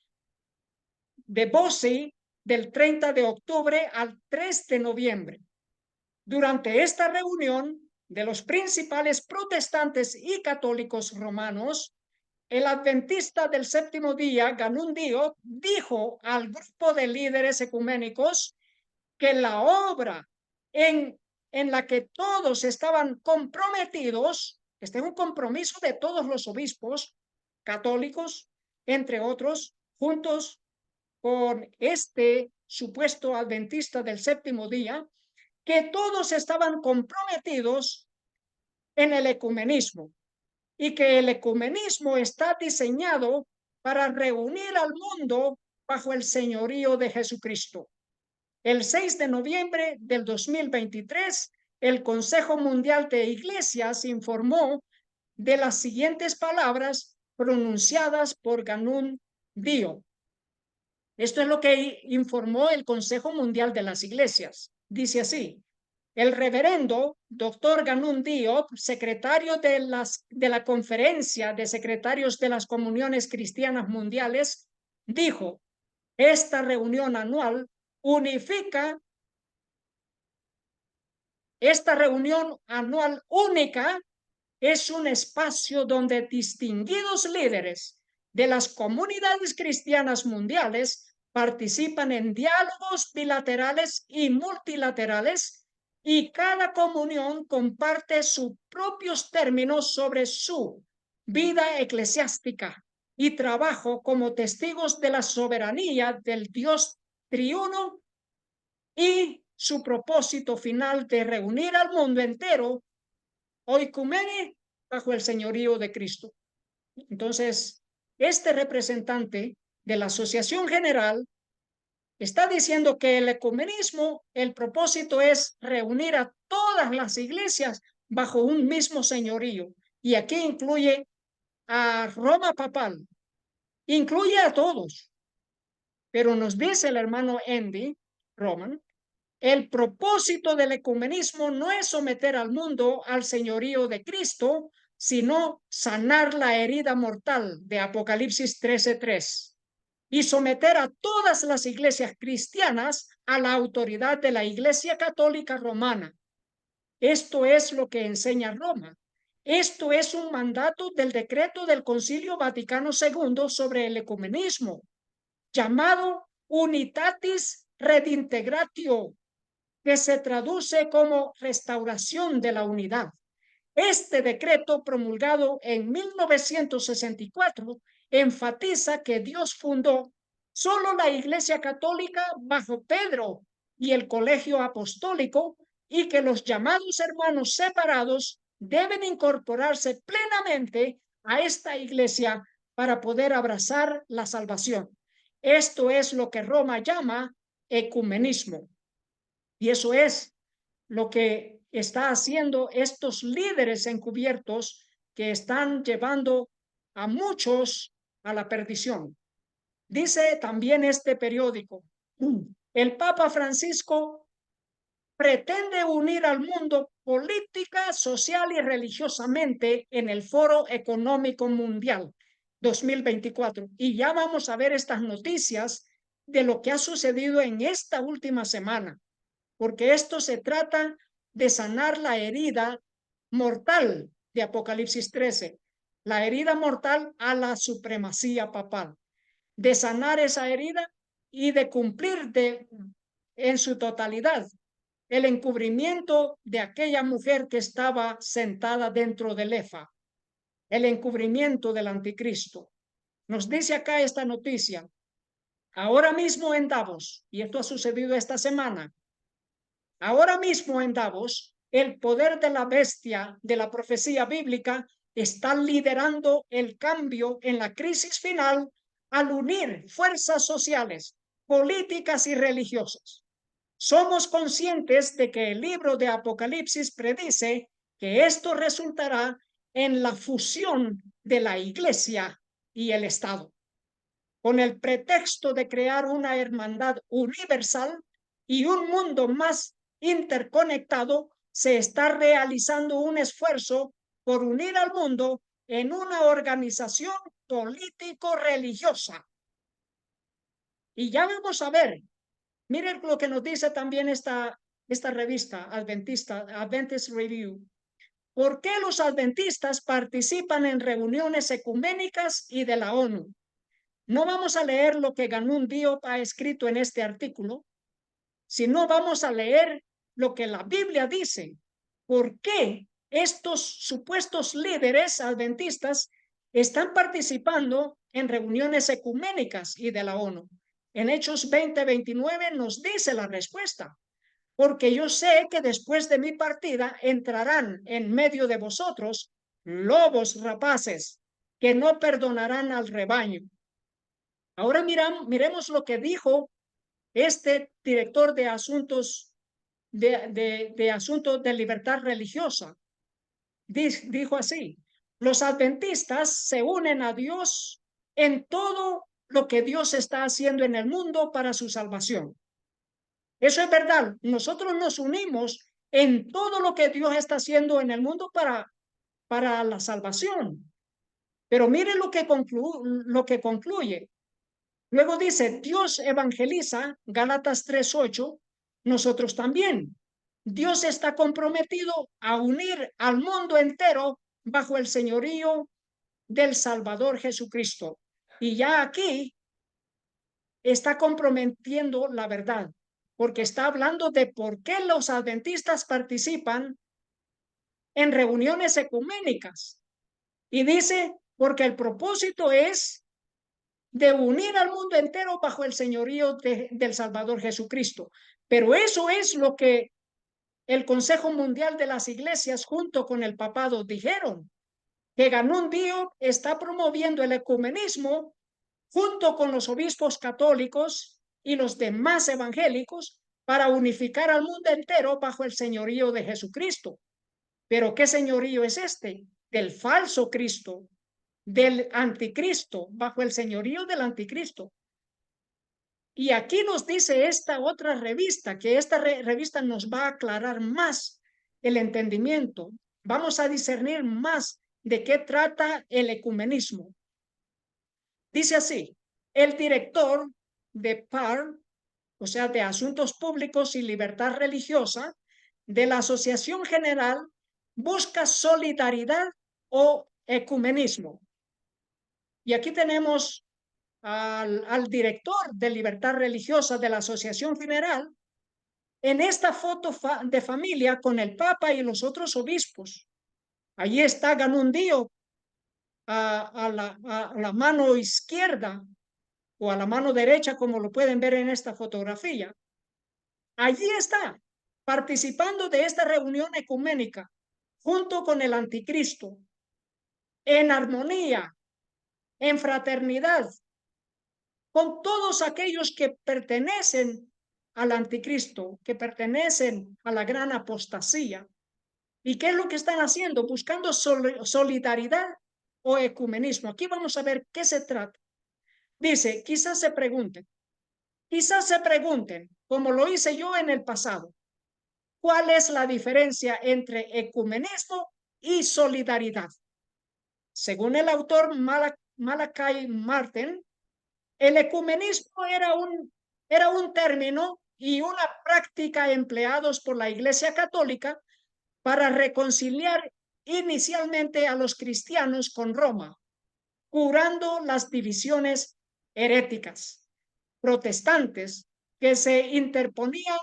de Boise del 30 de octubre al 3 de noviembre. Durante esta reunión de los principales protestantes y católicos romanos, el adventista del séptimo día, Ganón Diop, dijo al grupo de líderes ecuménicos que la obra en la que todos estaban comprometidos, este es un compromiso de todos los obispos católicos, entre otros, juntos con este supuesto adventista del séptimo día, que todos estaban comprometidos en el ecumenismo y que el ecumenismo está diseñado para reunir al mundo bajo el señorío de Jesucristo. El 6 de noviembre del 2023 el Consejo Mundial de Iglesias informó de las siguientes palabras pronunciadas por Ganun Dio. Esto es lo que informó el Consejo Mundial de las Iglesias. Dice así: el reverendo doctor Ganun Diop, secretario de la Conferencia de Secretarios de las Comuniones Cristianas Mundiales, dijo: esta reunión anual unifica, esta reunión anual única es un espacio donde distinguidos líderes de las comunidades cristianas mundiales participan en diálogos bilaterales y multilaterales, y cada comunión comparte sus propios términos sobre su vida eclesiástica y trabajo como testigos de la soberanía del Dios triuno y su propósito final de reunir al mundo entero oikumene bajo el señorío de Cristo. Entonces, este representante de la Asociación General está diciendo que el ecumenismo, el propósito es reunir a todas las iglesias bajo un mismo señorío. Y aquí incluye a Roma papal, incluye a todos. Pero nos dice el hermano Andy Roman, el propósito del ecumenismo no es someter al mundo al señorío de Cristo, sino sanar la herida mortal de Apocalipsis 13:3 y someter a todas las iglesias cristianas a la autoridad de la Iglesia Católica Romana. Esto es lo que enseña Roma. Esto es un mandato del decreto del Concilio Vaticano II sobre el ecumenismo, llamado Unitatis Redintegratio, que se traduce como restauración de la unidad. Este decreto, promulgado en 1964, enfatiza que Dios fundó solo la Iglesia Católica bajo Pedro y el Colegio Apostólico, y que los llamados hermanos separados deben incorporarse plenamente a esta Iglesia para poder abrazar la salvación. Esto es lo que Roma llama ecumenismo. Y eso es lo que está haciendo estos líderes encubiertos que están llevando a muchos a la perdición. Dice también este periódico: el Papa Francisco pretende unir al mundo política, social y religiosamente en el Foro Económico Mundial 2024. Y ya vamos a ver estas noticias de lo que ha sucedido en esta última semana, porque esto se trata de sanar la herida mortal de Apocalipsis 13, la herida mortal a la supremacía papal, de sanar esa herida y de cumplir en su totalidad el encubrimiento de aquella mujer que estaba sentada dentro del Efa, el encubrimiento del anticristo. Nos dice acá esta noticia: ahora mismo en Davos, y esto ha sucedido esta semana, ahora mismo en Davos, el poder de la bestia de la profecía bíblica está liderando el cambio en la crisis final al unir fuerzas sociales, políticas y religiosas. Somos conscientes de que el libro de Apocalipsis predice que esto resultará en la fusión de la Iglesia y el Estado, con el pretexto de crear una hermandad universal y un mundo más interconectado. Se está realizando un esfuerzo por unir al mundo en una organización político-religiosa. Y ya vamos a ver, miren lo que nos dice también esta revista adventista, Adventist Review. ¿Por qué los adventistas participan en reuniones ecuménicas y de la ONU? No vamos a leer lo que Ganun Diop ha escrito en este artículo, sino vamos a leer lo que la Biblia dice. ¿Por qué estos supuestos líderes adventistas están participando en reuniones ecuménicas y de la ONU? En Hechos 20:29 nos dice la respuesta: porque yo sé que después de mi partida entrarán en medio de vosotros lobos rapaces que no perdonarán al rebaño. Ahora miremos lo que dijo este director de asuntos de asuntos de libertad religiosa. Dijo así: los adventistas se unen a Dios en todo lo que Dios está haciendo en el mundo para su salvación. Eso es verdad. Nosotros nos unimos en todo lo que Dios está haciendo en el mundo para la salvación. Pero mire lo que concluye. Luego dice, Dios evangeliza, Gálatas 3:8, nosotros también. Dios está comprometido a unir al mundo entero bajo el señorío del Salvador Jesucristo. Y ya aquí está comprometiendo la verdad, porque está hablando de por qué los adventistas participan en reuniones ecuménicas. Y dice, porque el propósito es de unir al mundo entero bajo el señorío del Salvador Jesucristo. Pero eso es lo que el Consejo Mundial de las Iglesias junto con el papado dijeron, que Ganún Díaz está promoviendo el ecumenismo junto con los obispos católicos y los demás evangélicos para unificar al mundo entero bajo el señorío de Jesucristo. ¿Pero qué señorío es este? Del falso Cristo, del anticristo, bajo el señorío del anticristo. Y aquí nos dice esta otra revista, que esta revista nos va a aclarar más el entendimiento. Vamos a discernir más de qué trata el ecumenismo. Dice así, el director de PAR, o sea, de Asuntos Públicos y Libertad Religiosa, de la Asociación General, busca solidaridad o ecumenismo. Y aquí tenemos al director de Libertad Religiosa de la Asociación General en esta foto de familia con el Papa y los otros obispos. Allí está Ganún Díaz a la mano izquierda o a la mano derecha, como lo pueden ver en esta fotografía. Allí está, participando de esta reunión ecuménica, junto con el anticristo, en armonía, en fraternidad, con todos aquellos que pertenecen al anticristo, que pertenecen a la gran apostasía. ¿Y qué es lo que están haciendo? Buscando solidaridad o ecumenismo. Aquí vamos a ver qué se trata. Dice, quizás se pregunten, como lo hice yo en el pasado, ¿cuál es la diferencia entre ecumenismo y solidaridad? Según el autor Malachi Martin, el ecumenismo era un término y una práctica empleados por la Iglesia Católica para reconciliar inicialmente a los cristianos con Roma, curando las divisiones heréticas protestantes que se interponían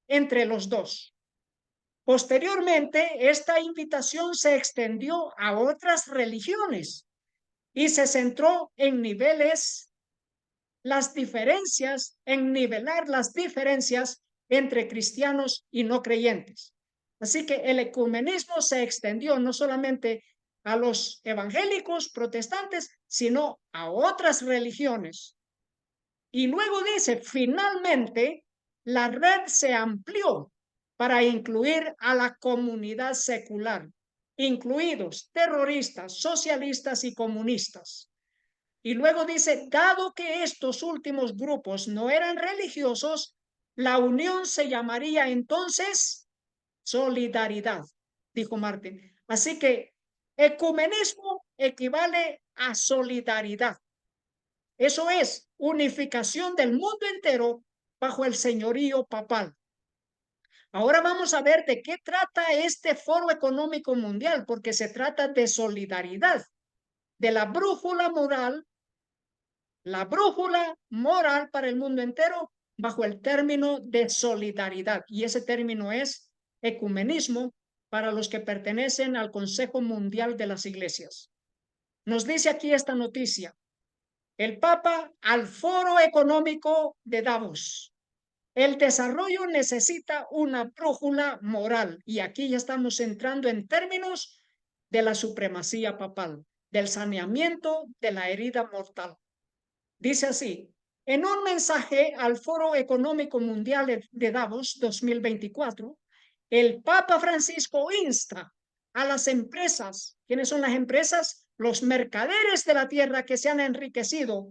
entre los dos. Posteriormente, esta invitación se extendió a otras religiones y se centró en nivelar las diferencias entre cristianos y no creyentes. Así que el ecumenismo se extendió no solamente a los evangélicos protestantes, sino a otras religiones. Y luego dice, finalmente, la red se amplió para incluir a la comunidad secular, incluidos terroristas, socialistas y comunistas. Y luego dice, dado que estos últimos grupos no eran religiosos, la unión se llamaría entonces solidaridad, dijo Martín. Así que ecumenismo equivale a solidaridad. Eso es unificación del mundo entero bajo el señorío papal. Ahora vamos a ver de qué trata este Foro Económico Mundial, porque se trata de solidaridad, de la brújula moral para el mundo entero bajo el término de solidaridad. Y ese término es ecumenismo para los que pertenecen al Consejo Mundial de las Iglesias. Nos dice aquí esta noticia. El Papa al Foro Económico de Davos. El desarrollo necesita una brújula moral. Y aquí ya estamos entrando en términos de la supremacía papal, del saneamiento de la herida mortal. Dice así, En un mensaje al Foro Económico Mundial de Davos 2024, el Papa Francisco insta a las empresas. ¿Quiénes son las empresas? Los mercaderes de la tierra que se han enriquecido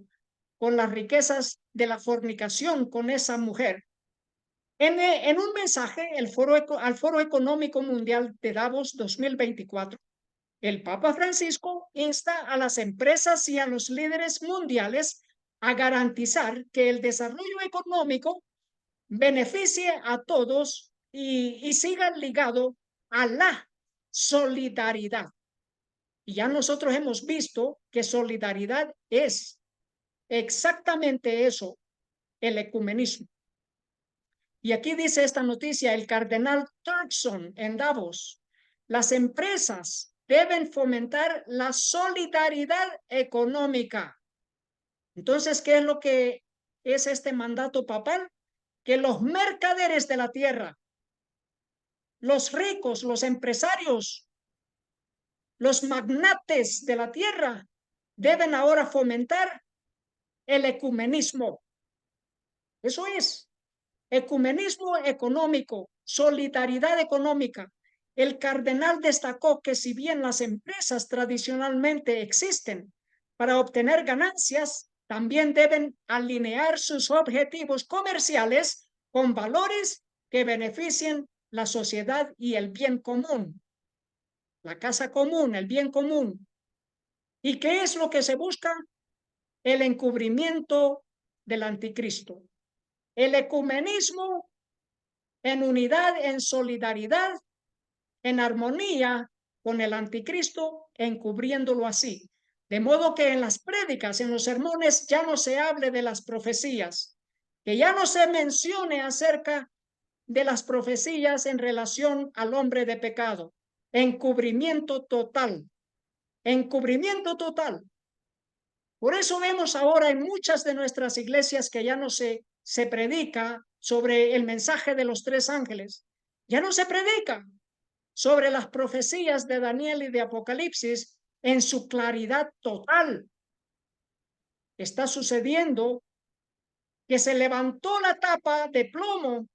con las riquezas de la fornicación con esa mujer. En un mensaje al Foro Económico Mundial de Davos 2024, el Papa Francisco insta a las empresas y a los líderes mundiales a garantizar que el desarrollo económico beneficie a todos y siga ligado a la solidaridad. Y ya nosotros hemos visto que solidaridad es exactamente eso, el ecumenismo. Y aquí dice esta noticia el cardenal Turkson en Davos: las empresas deben fomentar la solidaridad económica. Entonces, ¿qué es lo que es este mandato papal? Que los mercaderes de la tierra, los ricos, los empresarios, los magnates de la tierra, deben ahora fomentar el ecumenismo. Eso es, ecumenismo económico, solidaridad económica. El cardenal destacó que si bien las empresas tradicionalmente existen para obtener ganancias, también deben alinear sus objetivos comerciales con valores que beneficien la sociedad y el bien común, la casa común, el bien común. ¿Y qué es lo que se busca? El encubrimiento del anticristo. El ecumenismo en unidad, en solidaridad, en armonía con el anticristo, encubriéndolo así. De modo que en las prédicas, en los sermones, ya no se hable de las profecías, que ya no se mencione acerca de las profecías en relación al hombre de pecado. Encubrimiento total, encubrimiento total. Por eso vemos ahora en muchas de nuestras iglesias que ya no se predica sobre el mensaje de los tres ángeles. Ya no se predica sobre las profecías de Daniel y de Apocalipsis en su claridad total. Está sucediendo que se levantó la tapa de plomo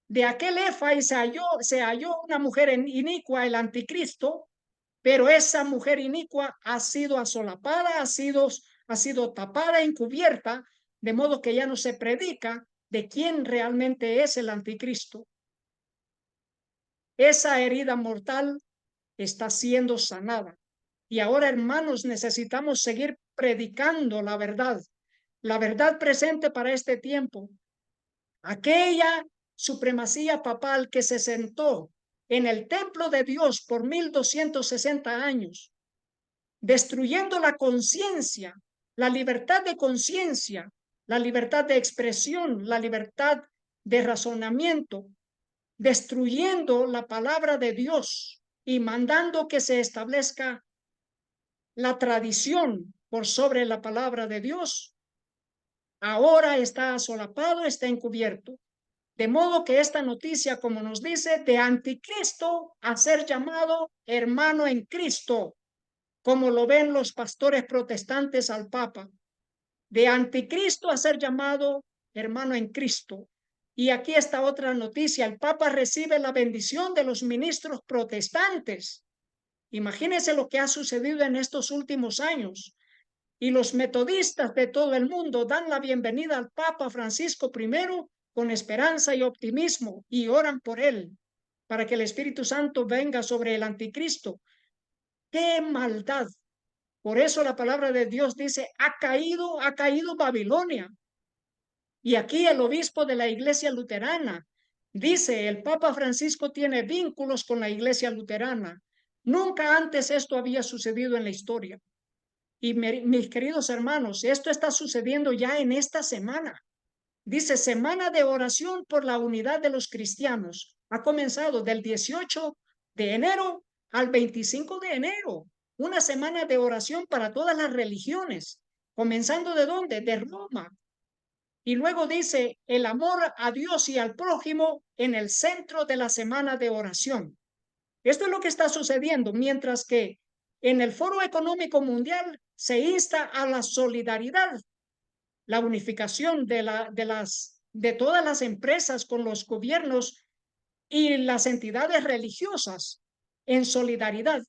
de aquel efa y se halló una mujer inicua, el anticristo, pero esa mujer inicua ha sido asolapada, ha sido tapada, encubierta, de modo que ya no se predica de quién realmente es el anticristo. Esa herida mortal está siendo sanada. Y ahora, hermanos, necesitamos seguir predicando la verdad presente para este tiempo. Aquella supremacía papal que se sentó en el templo de Dios por 1260 años, destruyendo la conciencia, la libertad de conciencia, la libertad de expresión, la libertad de razonamiento, destruyendo la palabra de Dios y mandando que se establezca la tradición por sobre la palabra de Dios, ahora está solapado, está encubierto. De modo que esta noticia, como nos dice, de anticristo a ser llamado hermano en Cristo, como lo ven los pastores protestantes al Papa, de anticristo a ser llamado hermano en Cristo. Y aquí está otra noticia: el Papa recibe la bendición de los ministros protestantes. Imagínense lo que ha sucedido en estos últimos años. Y los metodistas de todo el mundo dan la bienvenida al Papa Francisco I con esperanza y optimismo y oran por él para que el Espíritu Santo venga sobre el anticristo. ¡Qué maldad! Por eso la palabra de Dios dice: ha caído Babilonia. Y aquí el obispo de la iglesia luterana dice: el Papa Francisco tiene vínculos con la iglesia luterana. Nunca antes esto había sucedido en la historia. Y mis queridos hermanos, esto está sucediendo ya en esta semana. Dice: semana de oración por la unidad de los cristianos. Ha comenzado del 18 de enero al 25 de enero. Una semana de oración para todas las religiones. ¿Comenzando de dónde? De Roma. Y luego dice: el amor a Dios y al prójimo en el centro de la semana de oración. Esto es lo que está sucediendo, mientras que en el Foro Económico Mundial se insta a la solidaridad. la unificación de todas las empresas con los gobiernos y las entidades religiosas en solidaridad.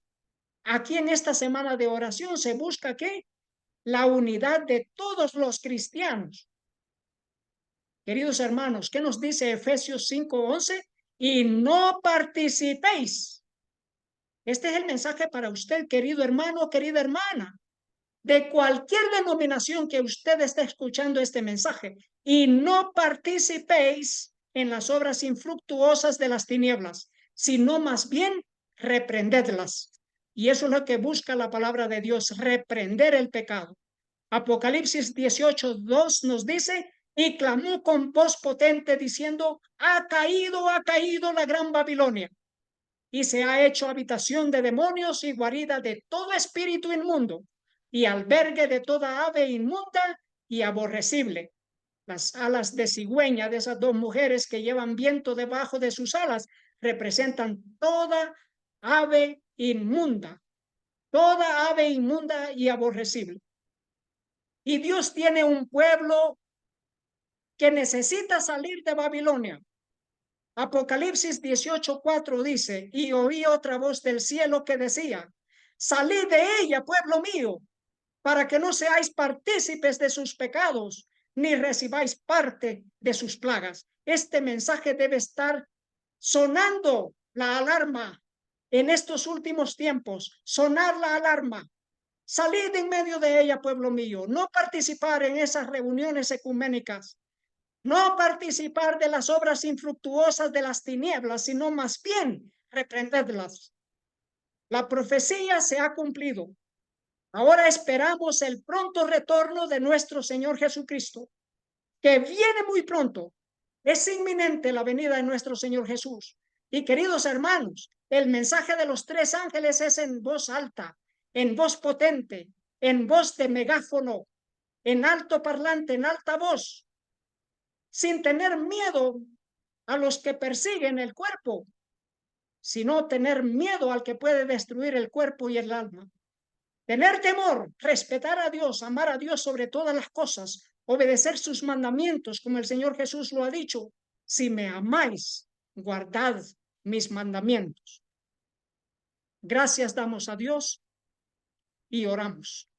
Aquí en esta semana de oración se busca ¿qué? La unidad de todos los cristianos. Queridos hermanos, ¿qué nos dice Efesios 5:11? Y no participéis. Este es el mensaje para usted, querido hermano, querida hermana, de cualquier denominación que usted esté escuchando este mensaje. Y no participéis en las obras infructuosas de las tinieblas, sino más bien reprendedlas. Y eso es lo que busca la palabra de Dios, reprender el pecado. Apocalipsis 18:2 nos dice, y clamó con voz potente diciendo, ha caído la gran Babilonia, y se ha hecho habitación de demonios y guarida de todo espíritu inmundo, y albergue de toda ave inmunda y aborrecible. Las alas de cigüeña de esas dos mujeres que llevan viento debajo de sus alas representan toda ave inmunda y aborrecible. Y Dios tiene un pueblo que necesita salir de Babilonia. Apocalipsis 18:4 dice, y oí otra voz del cielo que decía, salid de ella, pueblo mío, para que no seáis partícipes de sus pecados, ni recibáis parte de sus plagas. Este mensaje debe estar sonando la alarma en estos últimos tiempos, sonar la alarma. Salid en medio de ella, pueblo mío, no participar en esas reuniones ecuménicas, no participar de las obras infructuosas de las tinieblas, sino más bien reprenderlas. La profecía se ha cumplido. Ahora esperamos el pronto retorno de nuestro Señor Jesucristo, que viene muy pronto. Es inminente la venida de nuestro Señor Jesús. Y queridos hermanos, el mensaje de los tres ángeles es en voz alta, en voz potente, en voz de megáfono, en alto parlante, en alta voz, sin tener miedo a los que persiguen el cuerpo, sino tener miedo al que puede destruir el cuerpo y el alma. Tener temor, respetar a Dios, amar a Dios sobre todas las cosas, obedecer sus mandamientos, como el Señor Jesús lo ha dicho. Si me amáis, guardad mis mandamientos. Gracias damos a Dios y oramos.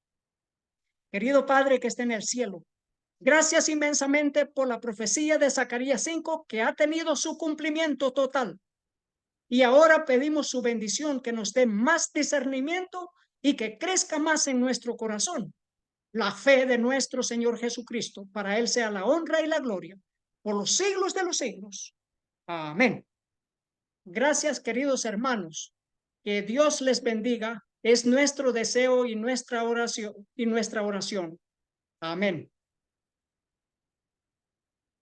Querido Padre que está en el cielo, gracias inmensamente por la profecía de Zacarías 5 que ha tenido su cumplimiento total. Y ahora pedimos su bendición, que nos dé más discernimiento y que crezca más en nuestro corazón la fe de nuestro Señor Jesucristo. Para Él sea la honra y la gloria por los siglos de los siglos. Amén. Gracias, queridos hermanos. Que Dios les bendiga. Es nuestro deseo y nuestra oración. Amén.